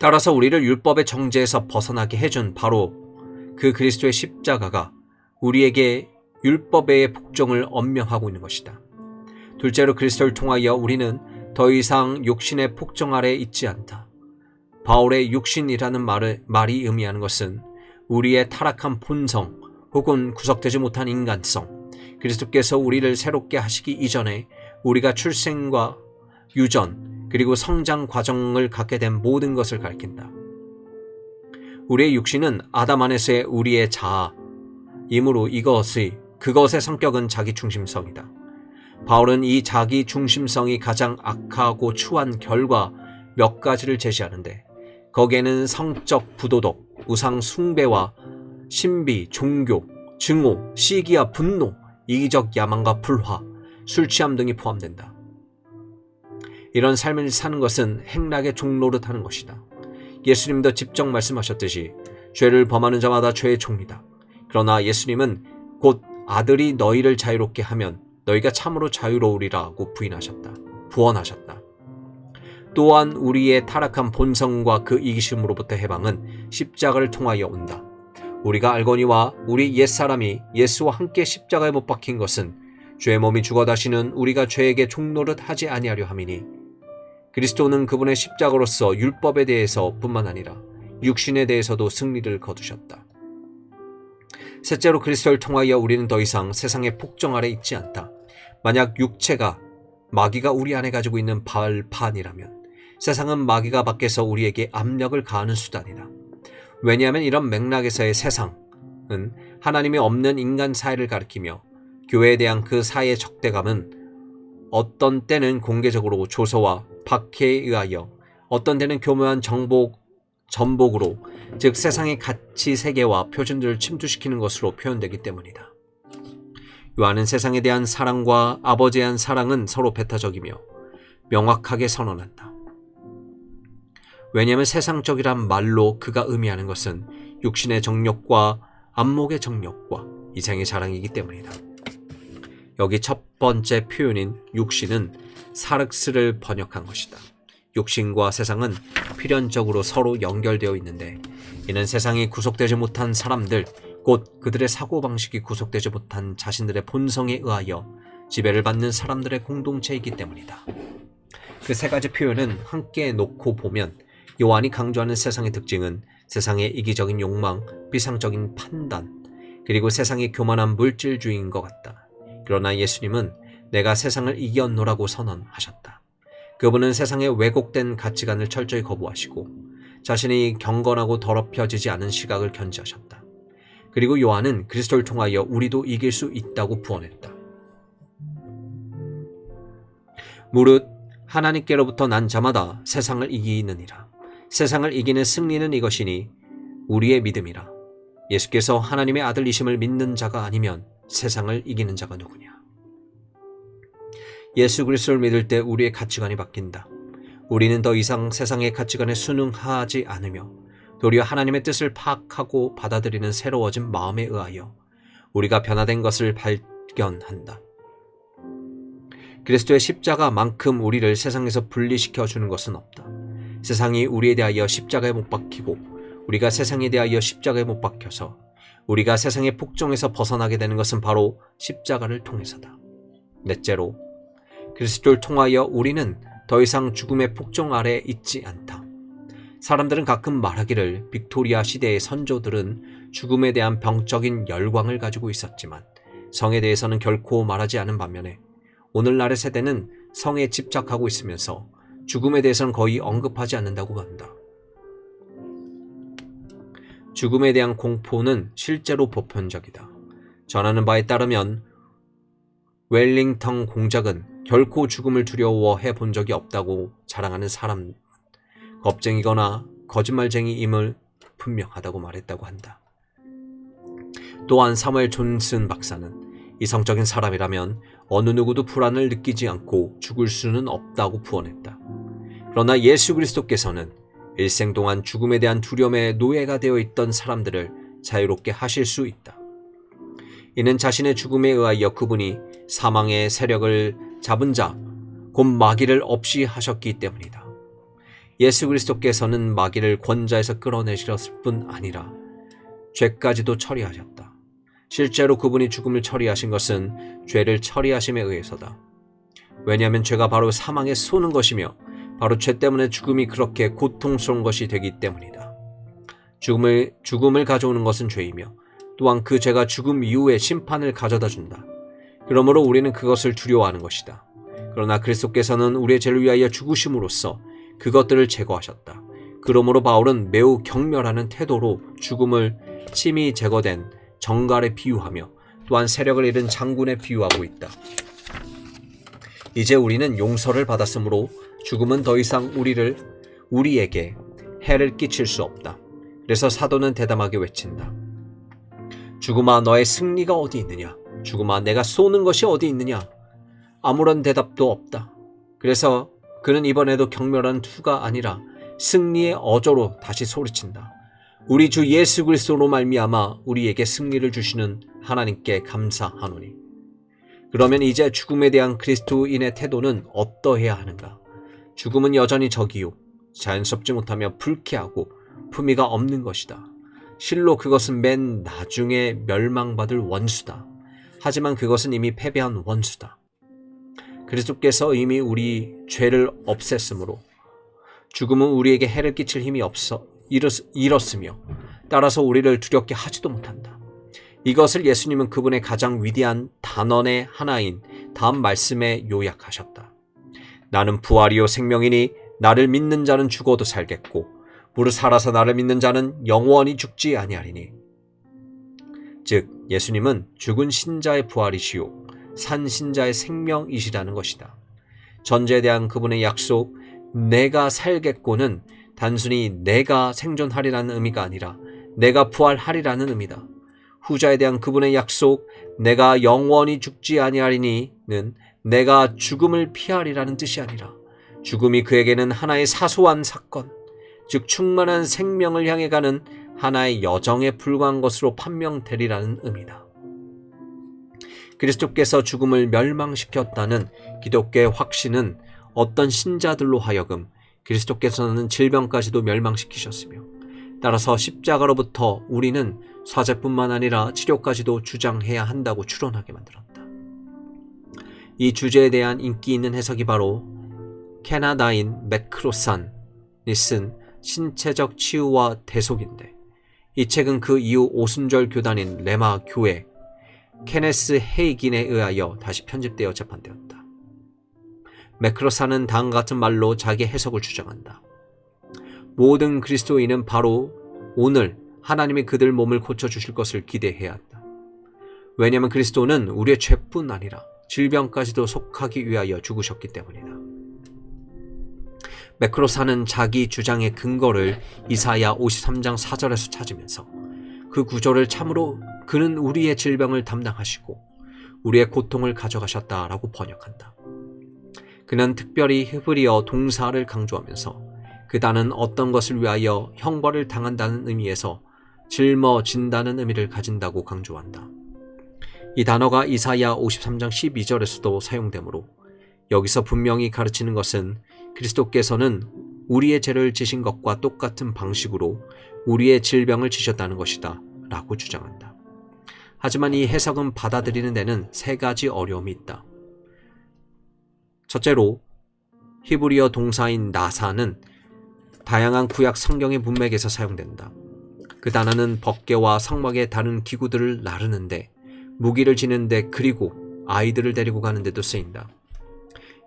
따라서 우리를 율법의 정죄에서 벗어나게 해준 바로 그 그리스도의 십자가가 우리에게 율법의 복종을 엄명하고 있는 것이다. 둘째로 그리스도를 통하여 우리는 더 이상 육신의 폭정 아래에 있지 않다. 바울의 육신이라는 말이 의미하는 것은 우리의 타락한 본성 혹은 구속되지 못한 인간성, 그리스도께서 우리를 새롭게 하시기 이전에 우리가 출생과 유전 그리고 성장 과정을 갖게 된 모든 것을 가리킨다. 우리의 육신은 아담 안에서의 우리의 자아이므로 그것의 성격은 자기중심성이다. 바울은 이 자기중심성이 가장 악하고 추한 결과 몇 가지를 제시하는데 거기에는 성적 부도덕, 우상 숭배와 신비, 종교, 증오, 시기와 분노, 이기적 야망과 불화, 술 취함 등이 포함된다. 이런 삶을 사는 것은 행락의 종노릇 하는 것이다. 예수님도 직접 말씀하셨듯이 죄를 범하는 자마다 죄의 종이다. 그러나 예수님은 곧 아들이 너희를 자유롭게 하면 너희가 참으로 자유로우리라고 부언하셨다. 또한 우리의 타락한 본성과 그 이기심으로부터 해방은 십자가를 통하여 온다. 우리가 알거니와 우리 옛사람이 예수와 함께 십자가에 못 박힌 것은 죄의 몸이 죽어 다시는 우리가 죄에게 종노릇 하지 아니하려 함이니 그리스도는 그분의 십자가로서 율법에 대해서 뿐만 아니라 육신에 대해서도 승리를 거두셨다. 셋째로 그리스도를 통하여 우리는 더 이상 세상의 폭정 아래 있지 않다. 만약 육체가 마귀가 우리 안에 가지고 있는 발판이라면 세상은 마귀가 밖에서 우리에게 압력을 가하는 수단이다. 왜냐하면 이런 맥락에서의 세상은 하나님이 없는 인간 사회를 가리키며 교회에 대한 그 사회의 적대감은 어떤 때는 공개적으로 조소와 박해에 의하여 어떤 때는 교묘한 전복으로 즉 세상의 가치 세계와 표준들을 침투시키는 것으로 표현되기 때문이다. 요한은 세상에 대한 사랑과 아버지에 대한 사랑은 서로 배타적이며 명확하게 선언한다. 왜냐하면 세상적이란 말로 그가 의미하는 것은 육신의 정욕과 안목의 정욕과 이생의 자랑이기 때문이다. 여기 첫 번째 표현인 육신은 사륵스를 번역한 것이다. 육신과 세상은 필연적으로 서로 연결되어 있는데 이는 세상이 구속되지 못한 사람들, 곧 그들의 사고방식이 구속되지 못한 자신들의 본성에 의하여 지배를 받는 사람들의 공동체이기 때문이다. 그 세 가지 표현은 함께 놓고 보면 요한이 강조하는 세상의 특징은 세상의 이기적인 욕망, 비상적인 판단, 그리고 세상의 교만한 물질주의인 것 같다. 그러나 예수님은 내가 세상을 이겼노라고 선언하셨다. 그분은 세상의 왜곡된 가치관을 철저히 거부하시고 자신이 경건하고 더럽혀지지 않은 시각을 견지하셨다. 그리고 요한은 그리스도를 통하여 우리도 이길 수 있다고 부언했다. 무릇 하나님께로부터 난 자마다 세상을 이기느니라. 세상을 이기는 승리는 이것이니 우리의 믿음이라. 예수께서 하나님의 아들이심을 믿는 자가 아니면 세상을 이기는 자가 누구냐. 예수 그리스도를 믿을 때 우리의 가치관이 바뀐다. 우리는 더 이상 세상의 가치관에 순응하지 않으며 도리어 하나님의 뜻을 파악하고 받아들이는 새로워진 마음에 의하여 우리가 변화된 것을 발견한다. 그리스도의 십자가만큼 우리를 세상에서 분리시켜 주는 것은 없다. 세상이 우리에 대하여 십자가에 못 박히고 우리가 세상에 대하여 십자가에 못 박혀서 우리가 세상의 폭정에서 벗어나게 되는 것은 바로 십자가를 통해서다. 넷째로 그리스도를 통하여 우리는 더 이상 죽음의 폭정 아래 있지 않다. 사람들은 가끔 말하기를 빅토리아 시대의 선조들은 죽음에 대한 병적인 열광을 가지고 있었지만 성에 대해서는 결코 말하지 않은 반면에 오늘날의 세대는 성에 집착하고 있으면서 죽음에 대해서는 거의 언급하지 않는다고 한다. 죽음에 대한 공포는 실제로 보편적이다. 전하는 바에 따르면 웰링턴 공작은 결코 죽음을 두려워해 본 적이 없다고 자랑하는 사람은 겁쟁이거나 거짓말쟁이임을 분명하다고 말했다고 한다. 또한 사무엘 존슨 박사는 이성적인 사람이라면 어느 누구도 불안을 느끼지 않고 죽을 수는 없다고 부언했다. 그러나 예수 그리스도께서는 일생 동안 죽음에 대한 두려움에 노예가 되어 있던 사람들을 자유롭게 하실 수 있다. 이는 자신의 죽음에 의하여 그분이 사망의 세력을 잡은 자, 곧 마귀를 없이 하셨기 때문이다. 예수 그리스도께서는 마귀를 권자에서 끌어내셨을 뿐 아니라 죄까지도 처리하셨다. 실제로 그분이 죽음을 처리하신 것은 죄를 처리하심에 의해서다. 왜냐하면 죄가 바로 사망에 쏘는 것이며 바로 죄 때문에 죽음이 그렇게 고통스러운 것이 되기 때문이다. 죽음을 가져오는 것은 죄이며 또한 그 죄가 죽음 이후에 심판을 가져다 준다. 그러므로 우리는 그것을 두려워하는 것이다. 그러나 그리스도께서는 우리의 죄를 위하여 죽으심으로써 그것들을 제거하셨다. 그러므로 바울은 매우 경멸하는 태도로 죽음을 침이 제거된 정갈에 비유하며 또한 세력을 잃은 장군에 비유하고 있다. 이제 우리는 용서를 받았으므로 죽음은 더 이상 우리에게 해를 끼칠 수 없다. 그래서 사도는 대담하게 외친다. 죽음아, 너의 승리가 어디 있느냐? 죽음아, 내가 쏘는 것이 어디 있느냐? 아무런 대답도 없다. 그래서 그는 이번에도 경멸한 투가 아니라 승리의 어조로 다시 소리친다. 우리 주 예수 그리스도로 말미암아 우리에게 승리를 주시는 하나님께 감사하노니. 그러면 이제 죽음에 대한 그리스도인의 태도는 어떠해야 하는가? 죽음은 여전히 적이요 자연스럽지 못하며 불쾌하고 품위가 없는 것이다. 실로 그것은 맨 나중에 멸망받을 원수다. 하지만 그것은 이미 패배한 원수다. 그리스도께서 이미 우리 죄를 없앴으므로 죽음은 우리에게 해를 끼칠 힘이 잃었으며 따라서 우리를 두렵게 하지도 못한다. 이것을 예수님은 그분의 가장 위대한 단언의 하나인 다음 말씀에 요약하셨다. 나는 부활이요 생명이니 나를 믿는 자는 죽어도 살겠고 무릇 살아서 나를 믿는 자는 영원히 죽지 아니하리니. 즉 예수님은 죽은 신자의 부활이시요 산 신자의 생명이시라는 것이다. 전제에 대한 그분의 약속 내가 살겠고는 단순히 내가 생존하리라는 의미가 아니라 내가 부활하리라는 의미다. 후자에 대한 그분의 약속 내가 영원히 죽지 아니하리니는 내가 죽음을 피하리라는 뜻이 아니라 죽음이 그에게는 하나의 사소한 사건, 즉 충만한 생명을 향해 가는 하나의 여정에 불과한 것으로 판명되리라는 의미다. 그리스도께서 죽음을 멸망시켰다는 기독교의 확신은 어떤 신자들로 하여금 그리스도께서는 질병까지도 멸망시키셨으며 따라서 십자가로부터 우리는 사죄뿐만 아니라 치료까지도 주장해야 한다고 추론하게 만들었다. 이 주제에 대한 인기 있는 해석이 바로 캐나다인 매크로산이 쓴 신체적 치유와 대속인데 이 책은 그 이후 오순절 교단인 레마 교회 케네스 헤이긴에 의하여 다시 편집되어 재판되었다. 매크로산은 다음과 같은 말로 자기 해석을 주장한다. 모든 그리스도인은 바로 오늘 하나님이 그들 몸을 고쳐주실 것을 기대해야 한다. 왜냐하면 그리스도는 우리의 죄뿐 아니라 질병까지도 속하기 위하여 죽으셨기 때문이다. 매크로산은 자기 주장의 근거를 이사야 53장 4절에서 찾으면서 그 구절을 참으로 그는 우리의 질병을 담당하시고 우리의 고통을 가져가셨다라고 번역한다. 그는 특별히 히브리어 동사를 강조하면서 그 단은 어떤 것을 위하여 형벌을 당한다는 의미에서 짊어진다는 의미를 가진다고 강조한다. 이 단어가 이사야 53장 12절에서도 사용되므로 여기서 분명히 가르치는 것은 그리스도께서는 우리의 죄를 지신 것과 똑같은 방식으로 우리의 질병을 지셨다는 것이다 라고 주장한다. 하지만 이 해석은 받아들이는 데는 세 가지 어려움이 있다. 첫째로 히브리어 동사인 나사는 다양한 구약 성경의 문맥에서 사용된다. 그 단어는 법궤와 성막의 다른 기구들을 나르는데 무기를 지는데 그리고 아이들을 데리고 가는 데도 쓰인다.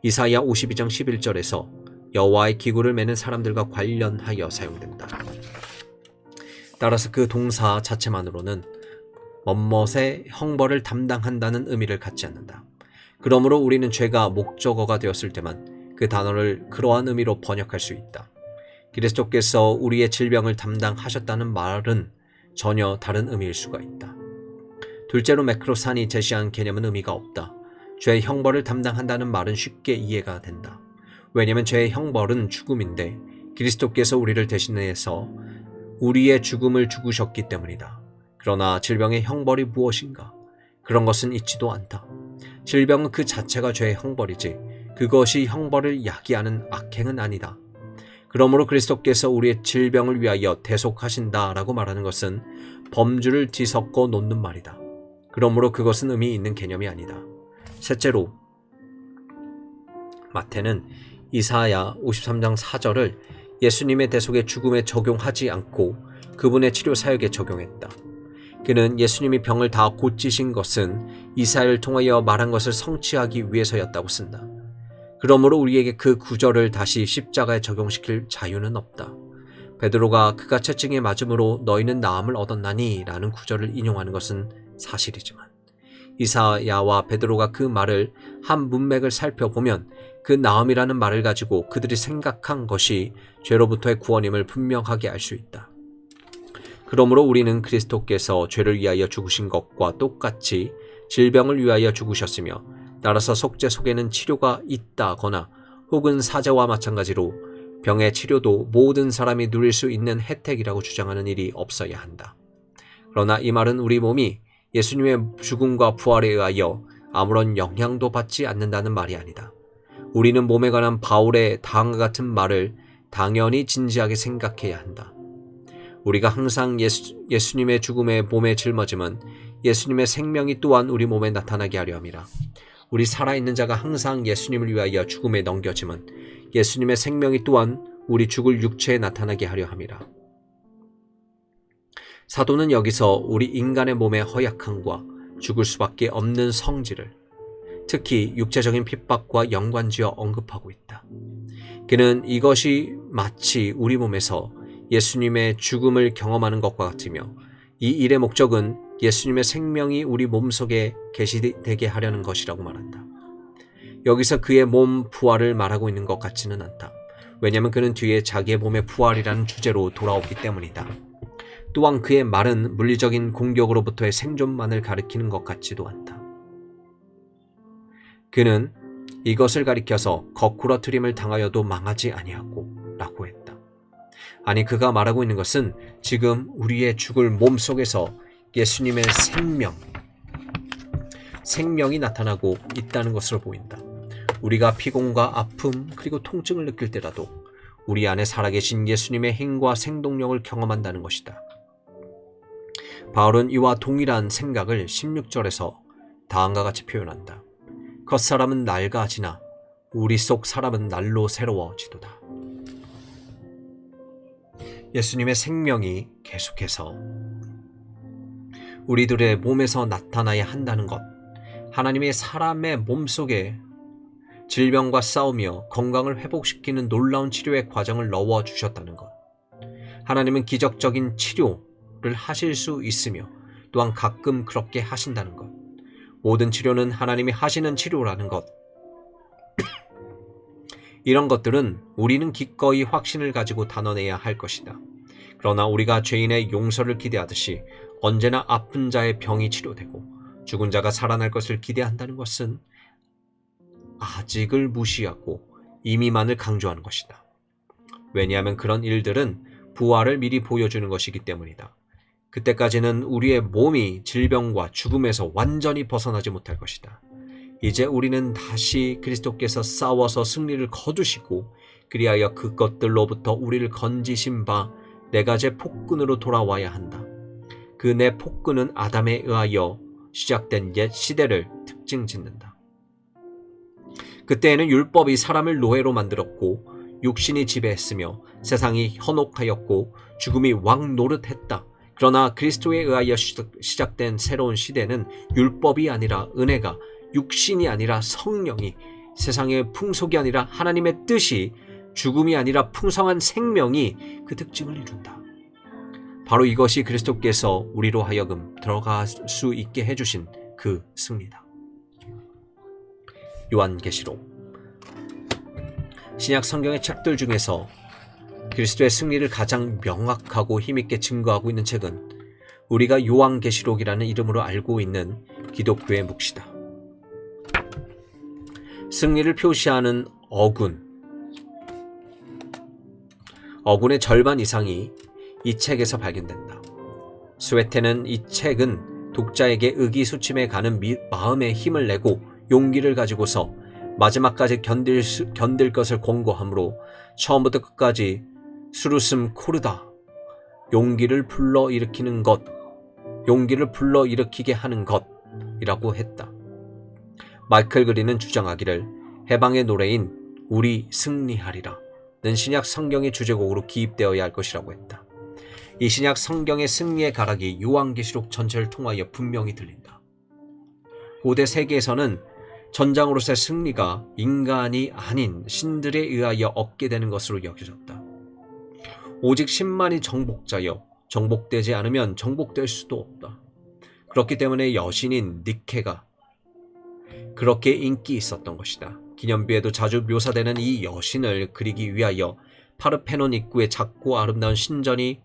이사야 52장 11절에서 여호와의 기구를 매는 사람들과 관련하여 사용된다. 따라서 그 동사 자체만으로는 멋멋의 형벌을 담당한다는 의미를 갖지 않는다. 그러므로 우리는 죄가 목적어가 되었을 때만 그 단어를 그러한 의미로 번역할 수 있다. 그리스도께서 우리의 질병을 담당하셨다는 말은 전혀 다른 의미일 수가 있다. 둘째로 매크로산이 제시한 개념은 의미가 없다. 죄의 형벌을 담당한다는 말은 쉽게 이해가 된다. 왜냐하면 죄의 형벌은 죽음인데 그리스도께서 우리를 대신해서 우리의 죽음을 죽으셨기 때문이다. 그러나 질병의 형벌이 무엇인가? 그런 것은 있지도 않다. 질병은 그 자체가 죄의 형벌이지 그것이 형벌을 야기하는 악행은 아니다. 그러므로 그리스도께서 우리의 질병을 위하여 대속하신다라고 말하는 것은 범주를 뒤섞어 놓는 말이다. 그러므로 그것은 의미 있는 개념이 아니다. 셋째로 마태는 이사야 53장 4절을 예수님의 대속의 죽음에 적용하지 않고 그분의 치료 사역에 적용했다. 그는 예수님이 병을 다 고치신 것은 이사야를 통하여 말한 것을 성취하기 위해서였다고 쓴다. 그러므로 우리에게 그 구절을 다시 십자가에 적용시킬 자유는 없다. 베드로가 그가 채찍에 맞음으로 너희는 나음을 얻었나니 라는 구절을 인용하는 것은 사실이지만 이사야와 베드로가 그 말을 한 문맥을 살펴보면 그 나음이라는 말을 가지고 그들이 생각한 것이 죄로부터의 구원임을 분명하게 알 수 있다. 그러므로 우리는 그리스도께서 죄를 위하여 죽으신 것과 똑같이 질병을 위하여 죽으셨으며 따라서 속죄 속에는 치료가 있다거나 혹은 사죄와 마찬가지로 병의 치료도 모든 사람이 누릴 수 있는 혜택이라고 주장하는 일이 없어야 한다. 그러나 이 말은 우리 몸이 예수님의 죽음과 부활에 의하여 아무런 영향도 받지 않는다는 말이 아니다. 우리는 몸에 관한 바울의 다음과 같은 말을 당연히 진지하게 생각해야 한다. 우리가 항상 예수님의 죽음에 몸에 짊어짐은 예수님의 생명이 또한 우리 몸에 나타나게 하려 함이라. 우리 살아있는 자가 항상 예수님을 위하여 죽음에 넘겨짐은 예수님의 생명이 또한 우리 죽을 육체에 나타나게 하려 함이라. 사도는 여기서 우리 인간의 몸의 허약함과 죽을 수밖에 없는 성질을, 특히 육체적인 핍박과 연관지어 언급하고 있다. 그는 이것이 마치 우리 몸에서 예수님의 죽음을 경험하는 것과 같으며 이 일의 목적은 예수님의 생명이 우리 몸속에 계시되게 하려는 것이라고 말한다. 여기서 그의 몸 부활을 말하고 있는 것 같지는 않다. 왜냐하면 그는 뒤에 자기의 몸의 부활이라는 주제로 돌아오기 때문이다. 또한 그의 말은 물리적인 공격으로부터의 생존만을 가리키는 것 같지도 않다. 그는 이것을 가리켜서 거꾸러뜨림을 당하여도 망하지 아니하고 라고 했다. 아니, 그가 말하고 있는 것은 지금 우리의 죽을 몸 속에서 예수님의 생명이 나타나고 있다는 것으로 보인다. 우리가 피곤과 아픔 그리고 통증을 느낄 때라도 우리 안에 살아계신 예수님의 힘과 생동력을 경험한다는 것이다. 바울은 이와 동일한 생각을 16절에서 다음과 같이 표현한다. 겉사람은 낡아지나 우리 속 사람은 날로 새로워지도다. 예수님의 생명이 계속해서 우리들의 몸에서 나타나야 한다는 것, 하나님의 사람의 몸속에 질병과 싸우며 건강을 회복시키는 놀라운 치료의 과정을 넣어주셨다는 것, 하나님은 기적적인 치료를 하실 수 있으며 또한 가끔 그렇게 하신다는 것, 모든 치료는 하나님이 하시는 치료라는 것, 이런 것들은 우리는 기꺼이 확신을 가지고 단언해야 할 것이다. 그러나 우리가 죄인의 용서를 기대하듯이 언제나 아픈 자의 병이 치료되고 죽은 자가 살아날 것을 기대한다는 것은 아직을 무시하고 이미만을 강조하는 것이다. 왜냐하면 그런 일들은 부활을 미리 보여주는 것이기 때문이다. 그때까지는 우리의 몸이 질병과 죽음에서 완전히 벗어나지 못할 것이다. 이제 우리는 다시 그리스도께서 싸워서 승리를 거두시고 그리하여 그것들로부터 우리를 건지신 바 네 가지 폭군으로 돌아와야 한다. 그 네 폭군은 아담에 의하여 시작된 옛 시대를 특징 짓는다. 그때에는 율법이 사람을 노예로 만들었고 육신이 지배했으며 세상이 현혹하였고 죽음이 왕노릇했다. 그러나 그리스도에 의하여 시작된 새로운 시대는 율법이 아니라 은혜가, 육신이 아니라 성령이, 세상의 풍속이 아니라 하나님의 뜻이, 죽음이 아니라 풍성한 생명이 그 특징을 이룬다. 바로 이것이 그리스도께서 우리로 하여금 들어갈 수 있게 해주신 그 승리다. 요한계시록. 신약 성경의 책들 중에서 그리스도의 승리를 가장 명확하고 힘있게 증거하고 있는 책은 우리가 요한계시록이라는 이름으로 알고 있는 기독교의 묵시다. 승리를 표시하는 어군의 절반 이상이 이 책에서 발견된다. 스웨테는 이 책은 독자에게 의기소침해 가는 마음의 힘을 내고 용기를 가지고서 마지막까지 견딜 것을 권고하므로 처음부터 끝까지 수르슴 코르다, 용기를 불러일으키게 하는 것이라고 했다. 마이클 그린은 주장하기를 해방의 노래인 우리 승리하리라 는 신약 성경의 주제곡으로 기입되어야 할 것이라고 했다. 이 신약 성경의 승리의 가락이 요한계시록 전체를 통하여 분명히 들린다. 고대 세계에서는 전장으로서의 승리가 인간이 아닌 신들에 의하여 얻게 되는 것으로 여겨졌다. 오직 신만이 정복자여 정복되지 않으면 정복될 수도 없다. 그렇기 때문에 여신인 니케가 그렇게 인기 있었던 것이다. 기념비에도 자주 묘사되는 이 여신을 그리기 위하여 파르페논 입구에 작고 아름다운 신전이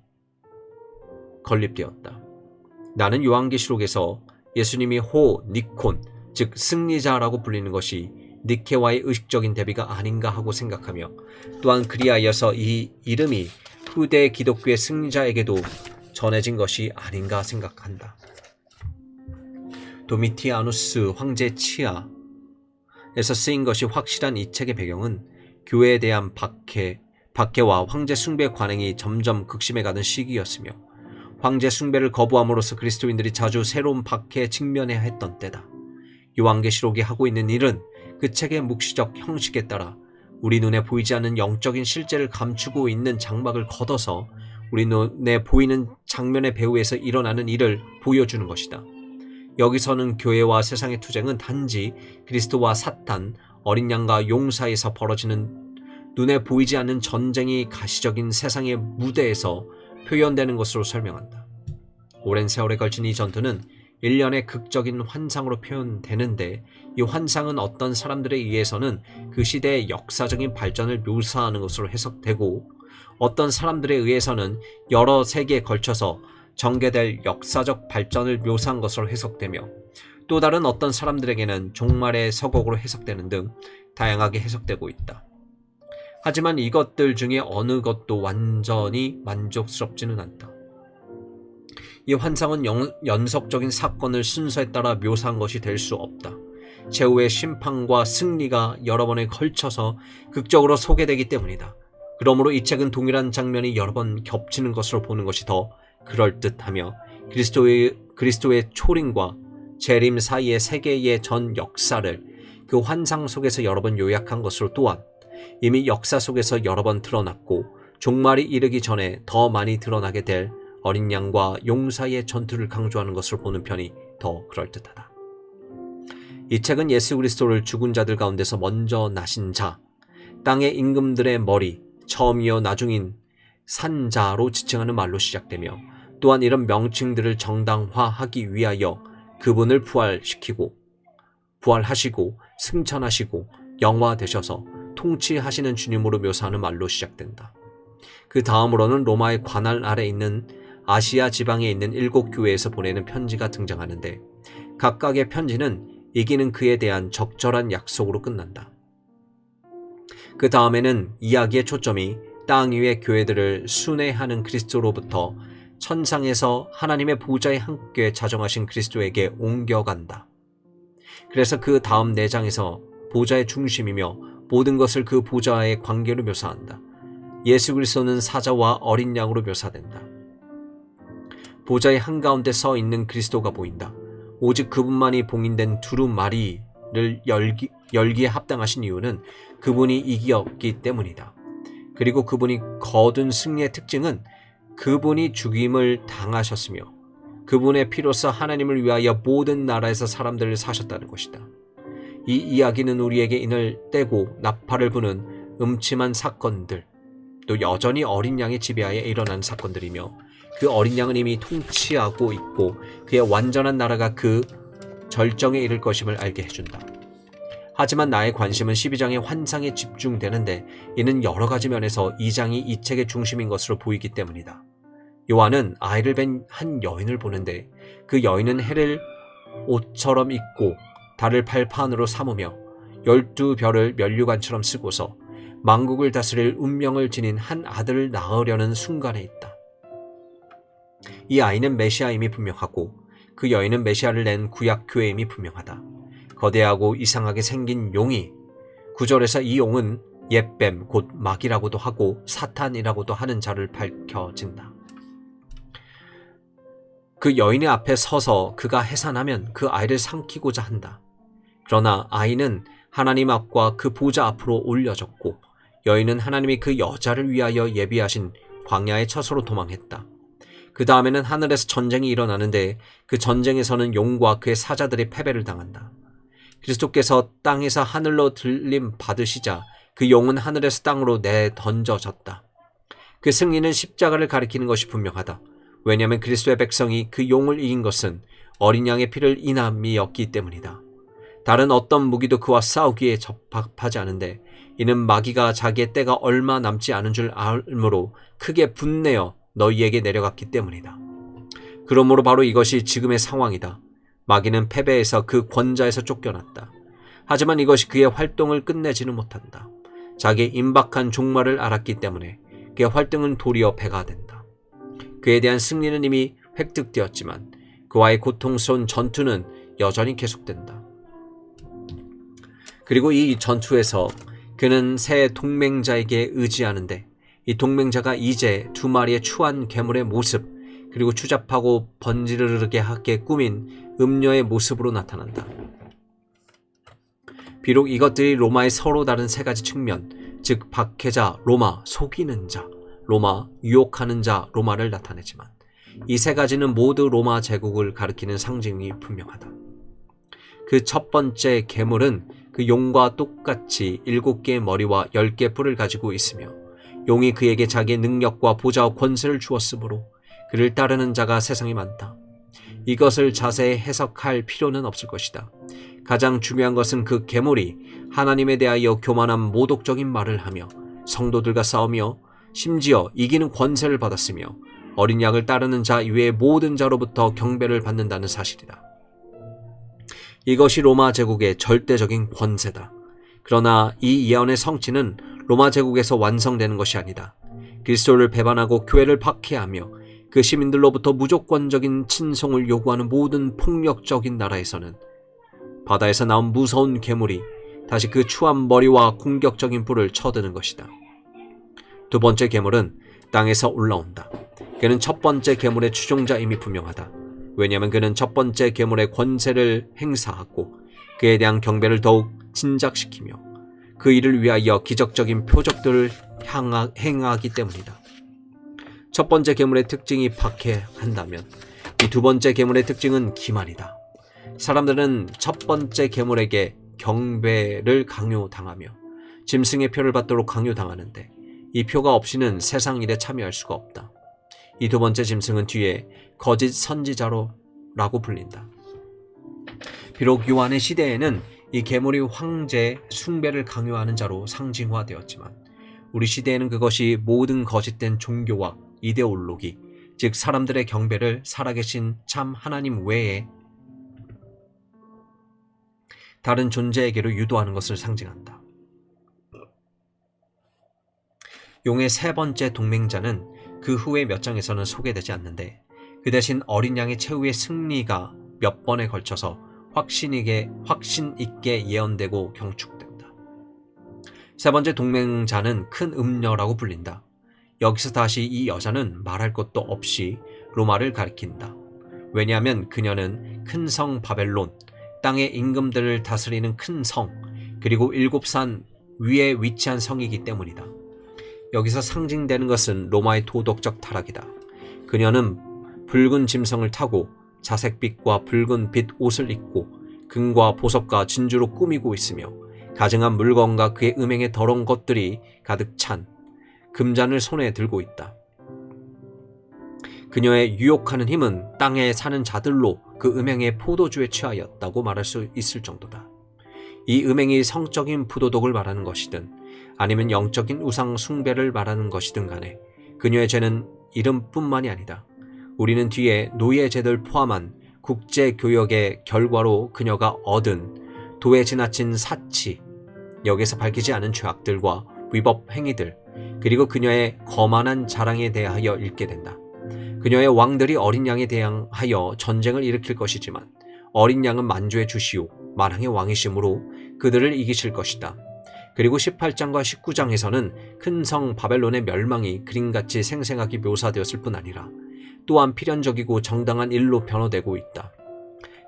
건립되었다. 나는 요한계시록에서 예수님이 니콘, 즉 승리자라고 불리는 것이 니케와의 의식적인 대비가 아닌가 하고 생각하며 또한 그리하여서 이 이름이 후대 기독교의 승리자에게도 전해진 것이 아닌가 생각한다. 도미티아누스 황제 치하의 6에서 쓰인 것이 확실한 이 책의 배경은 교회에 대한 박해와 황제 숭배 관행이 점점 극심해가는 시기였으며 황제 숭배를 거부함으로써 그리스도인들이 자주 새로운 박해에 직면해야 했던 때다. 요한계시록이 하고 있는 일은 그 책의 묵시적 형식에 따라 우리 눈에 보이지 않는 영적인 실제를 감추고 있는 장막을 걷어서 우리 눈에 보이는 장면의 배후에서 일어나는 일을 보여주는 것이다. 여기서는 교회와 세상의 투쟁은 단지 그리스도와 사탄, 어린 양과 용 사이에서 벌어지는 눈에 보이지 않는 전쟁이 가시적인 세상의 무대에서 표현되는 것으로 설명한다. 오랜 세월에 걸친 이 전투는 일련의 극적인 환상으로 표현되는데 이 환상은 어떤 사람들에 의해서는 그 시대의 역사적인 발전을 묘사하는 것으로 해석되고 어떤 사람들에 의해서는 여러 세기에 걸쳐서 전개될 역사적 발전을 묘사한 것으로 해석되며 또 다른 어떤 사람들에게는 종말의 서곡으로 해석되는 등 다양하게 해석되고 있다. 하지만 이것들 중에 어느 것도 완전히 만족스럽지는 않다. 이 환상은 연속적인 사건을 순서에 따라 묘사한 것이 될 수 없다. 최후의 심판과 승리가 여러 번에 걸쳐서 극적으로 소개되기 때문이다. 그러므로 이 책은 동일한 장면이 여러 번 겹치는 것으로 보는 것이 더 그럴듯하며 그리스도의 초림과 재림 사이의 세계의 전 역사를 그 환상 속에서 여러 번 요약한 것으로 또한 이미 역사 속에서 여러 번 드러났고 종말이 이르기 전에 더 많이 드러나게 될 어린 양과 용 사이의 전투를 강조하는 것으로 보는 편이 더 그럴듯하다. 이 책은 예수 그리스도를 죽은 자들 가운데서 먼저 나신 자, 땅의 임금들의 머리, 처음이요 나중인 산자로 지칭하는 말로 시작되며 또한 이런 명칭들을 정당화하기 위하여 그분을 부활하시고 승천하시고 영화되셔서 통치하시는 주님으로 묘사하는 말로 시작된다. 그 다음으로는 로마의 관할 아래 있는 아시아 지방에 있는 7교회에서 보내는 편지가 등장하는데 각각의 편지는 이기는 그에 대한 적절한 약속으로 끝난다. 그 다음에는 이야기의 초점이 땅 위의 교회들을 순회하는 그리스도로부터 천상에서 하나님의 보좌에 함께 자정하신 그리스도에게 옮겨간다. 그래서 그 다음 4장에서 보좌의 중심이며 모든 것을 그 보좌와의 관계로 묘사한다. 예수 그리스도는 사자와 어린 양으로 묘사된다. 보좌의 한가운데 서 있는 그리스도가 보인다. 오직 그분만이 봉인된 두루마리를 열기에 합당하신 이유는 그분이 이기었기 때문이다. 그리고 그분이 거둔 승리의 특징은 그분이 죽임을 당하셨으며 그분의 피로써 하나님을 위하여 모든 나라에서 사람들을 사셨다는 것이다. 이 이야기는 우리에게 인을 떼고 나팔을 부는 음침한 사건들, 또 여전히 어린 양의 지배하에 일어나는 사건들이며 그 어린 양은 이미 통치하고 있고 그의 완전한 나라가 그 절정에 이를 것임을 알게 해준다. 하지만 나의 관심은 12장의 환상에 집중되는데 이는 여러 가지 면에서 2장이 이 책의 중심인 것으로 보이기 때문이다. 요한은 아이를 뵌 한 여인을 보는데 그 여인은 해를 옷처럼 입고 달을 팔판으로 삼으며 12별을 면류관처럼 쓰고서 만국을 다스릴 운명을 지닌 한 아들을 낳으려는 순간에 있다. 이 아이는 메시아임이 분명하고 그 여인은 메시아를 낸 구약 교회임이 분명하다. 거대하고 이상하게 생긴 용이 9절에서 이 용은 옛뱀 곧 마귀라고도 하고 사탄이라고도 하는 자를 밝혀진다. 그 여인의 앞에 서서 그가 해산하면 그 아이를 삼키고자 한다. 그러나 아이는 하나님 앞과 그 보좌 앞으로 올려졌고 여인은 하나님이 그 여자를 위하여 예비하신 광야의 처소로 도망했다. 그 다음에는 하늘에서 전쟁이 일어나는데 그 전쟁에서는 용과 그의 사자들이 패배를 당한다. 그리스도께서 땅에서 하늘로 들림 받으시자 그 용은 하늘에서 땅으로 내던져졌다. 그 승리는 십자가를 가리키는 것이 분명하다. 왜냐하면 그리스도의 백성이 그 용을 이긴 것은 어린 양의 피를 인함이었기 때문이다. 다른 어떤 무기도 그와 싸우기에 적합하지 않은데 이는 마귀가 자기의 때가 얼마 남지 않은 줄 알므로 크게 분내어 너희에게 내려갔기 때문이다. 그러므로 바로 이것이 지금의 상황이다. 마귀는 패배해서 그 권자에서 쫓겨났다. 하지만 이것이 그의 활동을 끝내지는 못한다. 자기의 임박한 종말을 알았기 때문에 그의 활동은 도리어 배가 된다. 그에 대한 승리는 이미 획득되었지만 그와의 고통스러운 전투는 여전히 계속된다. 그리고 이 전투에서 그는 새 동맹자에게 의지하는데 이 동맹자가 이제 두 마리의 추한 괴물의 모습 그리고 추잡하고 번지르르게 하게 꾸민 음녀의 모습으로 나타난다. 비록 이것들이 로마의 서로 다른 세 가지 측면, 즉 박해자, 로마, 속이는 자, 로마, 유혹하는 자, 로마를 나타내지만 이 세 가지는 모두 로마 제국을 가리키는 상징이 분명하다. 그 첫 번째 괴물은 그 용과 똑같이 7개의 머리와 10개의 뿔을 가지고 있으며 용이 그에게 자기의 능력과 보좌와 권세를 주었으므로 그를 따르는 자가 세상에 많다. 이것을 자세히 해석할 필요는 없을 것이다. 가장 중요한 것은 그 괴물이 하나님에 대하여 교만한 모독적인 말을 하며 성도들과 싸우며 심지어 이기는 권세를 받았으며 어린 양을 따르는 자 이외의 모든 자로부터 경배를 받는다는 사실이다. 이것이 로마 제국의 절대적인 권세다. 그러나 이 예언의 성취는 로마 제국에서 완성되는 것이 아니다. 그리스도를 배반하고 교회를 박해하며 그 시민들로부터 무조건적인 친송을 요구하는 모든 폭력적인 나라에서는 바다에서 나온 무서운 괴물이 다시 그 추한 머리와 공격적인 뿔을 쳐드는 것이다. 두 번째 괴물은 땅에서 올라온다. 그는 첫 번째 괴물의 추종자임이 분명하다. 왜냐하면 그는 첫 번째 괴물의 권세를 행사하고 그에 대한 경배를 더욱 진작시키며 그 일을 위하여 기적적인 표적들을 행하기 때문이다. 첫 번째 괴물의 특징이 박해한다면 이 두 번째 괴물의 특징은 기만이다. 사람들은 첫 번째 괴물에게 경배를 강요당하며 짐승의 표를 받도록 강요당하는데 이 표가 없이는 세상 일에 참여할 수가 없다. 이 두 번째 짐승은 뒤에 거짓 선지자로라고 불린다. 비록 요한의 시대에는 이 괴물이 황제 숭배를 강요하는 자로 상징화되었지만 우리 시대에는 그것이 모든 거짓된 종교와 이데올로기, 즉 사람들의 경배를 살아계신 참 하나님 외에 다른 존재에게로 유도하는 것을 상징한다. 용의 세 번째 동맹자는 그 후에 몇 장에서는 소개되지 않는데 그 대신 어린 양의 최후의 승리가 몇 번에 걸쳐서 확신 있게 예언되고 경축된다. 세 번째 동맹자는 큰 음녀라고 불린다. 여기서 다시 이 여자는 말할 것도 없이 로마를 가리킨다. 왜냐하면 그녀는 큰 성 바벨론, 땅의 임금들을 다스리는 큰 성, 그리고 7산 위에 위치한 성이기 때문이다. 여기서 상징되는 것은 로마의 도덕적 타락이다. 그녀는 붉은 짐승을 타고 자색빛과 붉은 빛 옷을 입고 금과 보석과 진주로 꾸미고 있으며 가증한 물건과 그의 음행의 더러운 것들이 가득 찬 금잔을 손에 들고 있다. 그녀의 유혹하는 힘은 땅에 사는 자들로 그 음행의 포도주에 취하였다고 말할 수 있을 정도다. 이 음행이 성적인 부도덕을 말하는 것이든 아니면 영적인 우상 숭배를 말하는 것이든 간에 그녀의 죄는 이름뿐만이 아니다. 우리는 뒤에 노예 제도를 포함한 국제교역의 결과로 그녀가 얻은 도에 지나친 사치, 여기서 밝히지 않은 죄악들과 위법 행위들, 그리고 그녀의 거만한 자랑에 대하여 읽게 된다. 그녀의 왕들이 어린 양에 대하여 전쟁을 일으킬 것이지만 어린 양은 만주의 주시오 만왕의 왕이시므로 그들을 이기실 것이다. 그리고 18장과 19장에서는 큰 성 바벨론의 멸망이 그림같이 생생하게 묘사되었을 뿐 아니라 또한 필연적이고 정당한 일로 변호되고 있다.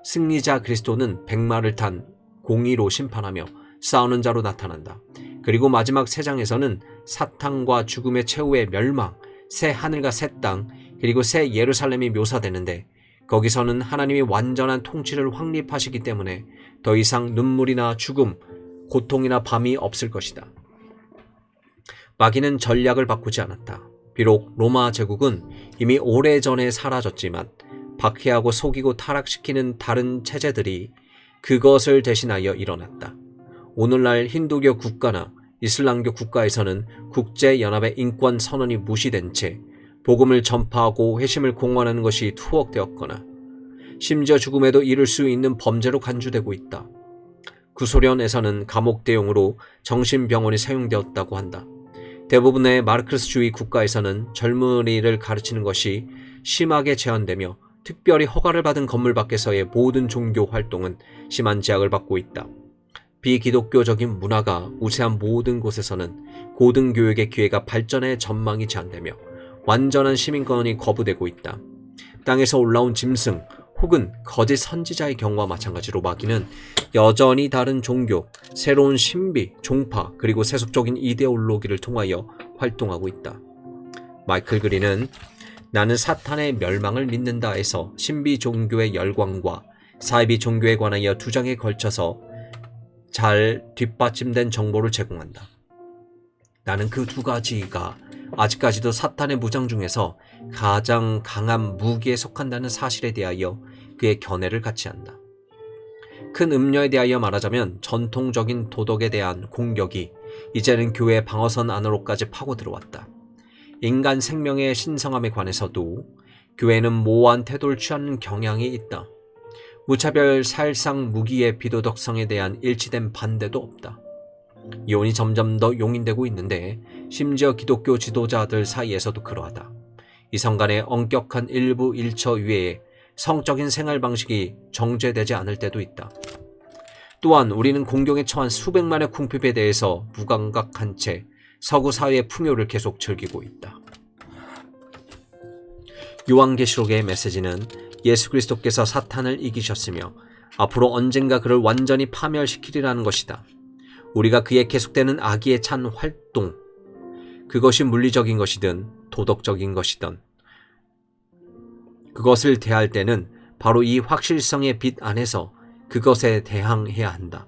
승리자 그리스도는 백마를 탄 공의로 심판하며 싸우는 자로 나타난다. 그리고 마지막 3장에서는 사탄과 죽음의 최후의 멸망, 새 하늘과 새 땅, 그리고 새 예루살렘이 묘사되는데 거기서는 하나님이 완전한 통치를 확립하시기 때문에 더 이상 눈물이나 죽음, 고통이나 밤이 없을 것이다. 마귀는 전략을 바꾸지 않았다. 비록 로마 제국은 이미 오래전에 사라졌지만 박해하고 속이고 타락시키는 다른 체제들이 그것을 대신하여 일어났다. 오늘날 힌두교 국가나 이슬람교 국가에서는 국제연합의 인권 선언이 무시된 채 복음을 전파하고 회심을 공언하는 것이 투옥되었거나 심지어 죽음에도 이를 수 있는 범죄로 간주되고 있다. 구소련에서는 감옥 대용으로 정신병원이 사용되었다고 한다. 대부분의 마르크스주의 국가에서는 젊은이를 가르치는 것이 심하게 제한되며 특별히 허가를 받은 건물 밖에서의 모든 종교 활동은 심한 제약을 받고 있다. 비기독교적인 문화가 우세한 모든 곳에서는 고등교육의 기회가 발전의 전망이 제한되며 완전한 시민권이 거부되고 있다. 땅에서 올라온 짐승 혹은 거짓 선지자의 경우와 마찬가지로 마귀는 여전히 다른 종교, 새로운 신비, 종파 그리고 세속적인 이데올로기를 통하여 활동하고 있다. 마이클 그린은 나는 사탄의 멸망을 믿는다에서 신비 종교의 열광과 사이비 종교에 관하여 2장에 걸쳐서 잘 뒷받침된 정보를 제공한다. 나는 그 2가지가 아직까지도 사탄의 무장 중에서 가장 강한 무기에 속한다는 사실에 대하여 그의 견해를 같이 한다. 큰 음료에 대하여 말하자면 전통적인 도덕에 대한 공격이 이제는 교회 방어선 안으로까지 파고 들어왔다. 인간 생명의 신성함에 관해서도 교회는 모호한 태도를 취하는 경향이 있다. 무차별 살상 무기의 비도덕성에 대한 일치된 반대도 없다. 이혼이 점점 더 용인되고 있는데 심지어 기독교 지도자들 사이에서도 그러하다. 이성 간의 엄격한 일부 일처 위에 성적인 생활 방식이 정제되지 않을 때도 있다. 또한 우리는 공경에 처한 수백만의 궁핍에 대해서 무감각한 채 서구 사회의 풍요를 계속 즐기고 있다. 요한계시록의 메시지는 예수 그리스도께서 사탄을 이기셨으며 앞으로 언젠가 그를 완전히 파멸시키리라는 것이다. 우리가 그의 계속되는 악의에 찬 활동, 그것이 물리적인 것이든 도덕적인 것이든 그것을 대할 때는 바로 이 확실성의 빛 안에서 그것에 대항해야 한다.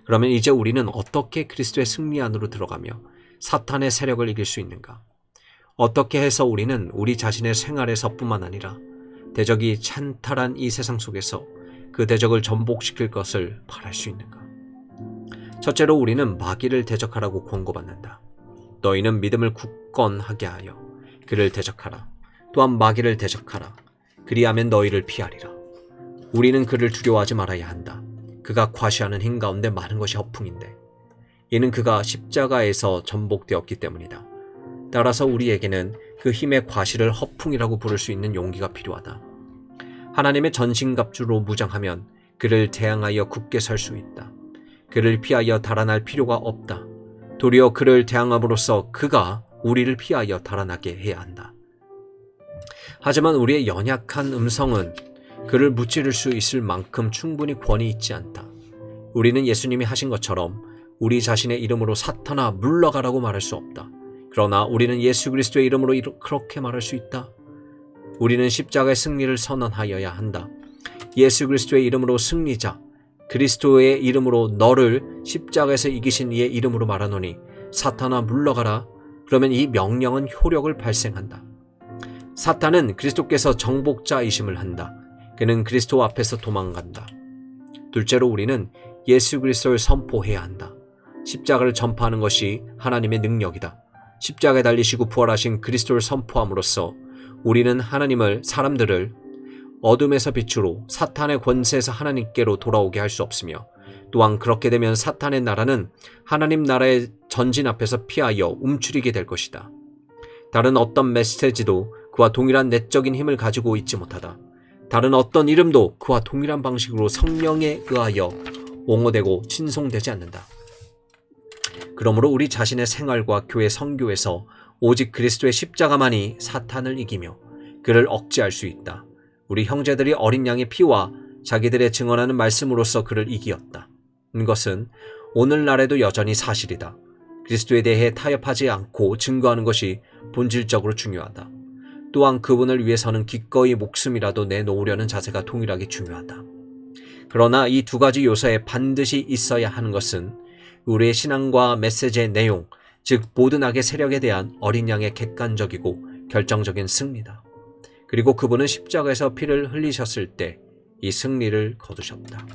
그러면 이제 우리는 어떻게 그리스도의 승리 안으로 들어가며 사탄의 세력을 이길 수 있는가? 어떻게 해서 우리는 우리 자신의 생활에서뿐만 아니라 대적이 찬탈한 이 세상 속에서 그 대적을 전복시킬 것을 바랄 수 있는가? 첫째로 우리는 마귀를 대적하라고 권고받는다. 너희는 믿음을 굳건하게 하여 그를 대적하라. 또한 마귀를 대적하라. 그리하면 너희를 피하리라. 우리는 그를 두려워하지 말아야 한다. 그가 과시하는 힘 가운데 많은 것이 허풍인데 이는 그가 십자가에서 전복되었기 때문이다. 따라서 우리에게는 그 힘의 과시를 허풍이라고 부를 수 있는 용기가 필요하다. 하나님의 전신갑주로 무장하면 그를 대항하여 굳게 설 수 있다. 그를 피하여 달아날 필요가 없다. 도리어 그를 대항함으로써 그가 우리를 피하여 달아나게 해야 한다. 하지만 우리의 연약한 음성은 그를 무찌를 수 있을 만큼 충분히 권위 있지 않다. 우리는 예수님이 하신 것처럼 우리 자신의 이름으로 사탄아 물러가라고 말할 수 없다. 그러나 우리는 예수 그리스도의 이름으로 그렇게 말할 수 있다. 우리는 십자가의 승리를 선언하여야 한다. 예수 그리스도의 이름으로 승리자, 그리스도의 이름으로 너를 십자가에서 이기신 이의 이름으로 말하노니 사탄아 물러가라. 그러면 이 명령은 효력을 발생한다. 사탄은 그리스도께서 정복자이심을 한다. 그는 그리스도 앞에서 도망간다. 둘째로 우리는 예수 그리스도를 선포해야 한다. 십자가를 전파하는 것이 하나님의 능력이다. 십자가에 달리시고 부활하신 그리스도를 선포함으로써 우리는 사람들을 어둠에서 빛으로 사탄의 권세에서 하나님께로 돌아오게 할 수 없으며 또한 그렇게 되면 사탄의 나라는 하나님 나라의 전진 앞에서 피하여 움츠리게 될 것이다. 다른 어떤 메시지도 그와 동일한 내적인 힘을 가지고 있지 못하다. 다른 어떤 이름도 그와 동일한 방식으로 성령에 의하여 옹호되고 친송되지 않는다. 그러므로 우리 자신의 생활과 교회 선교에서 오직 그리스도의 십자가만이 사탄을 이기며 그를 억제할 수 있다. 우리 형제들이 어린 양의 피와 자기들의 증언하는 말씀으로써 그를 이기었다. 이것은 오늘날에도 여전히 사실이다. 그리스도에 대해 타협하지 않고 증거하는 것이 본질적으로 중요하다. 또한 그분을 위해서는 기꺼이 목숨이라도 내놓으려는 자세가 동일하게 중요하다. 그러나 이 2가지 요소에 반드시 있어야 하는 것은 우리의 신앙과 메시지의 내용, 즉 모든 악의 세력에 대한 어린 양의 객관적이고 결정적인 승리다. 그리고 그분은 십자가에서 피를 흘리셨을 때 이 승리를 거두셨다.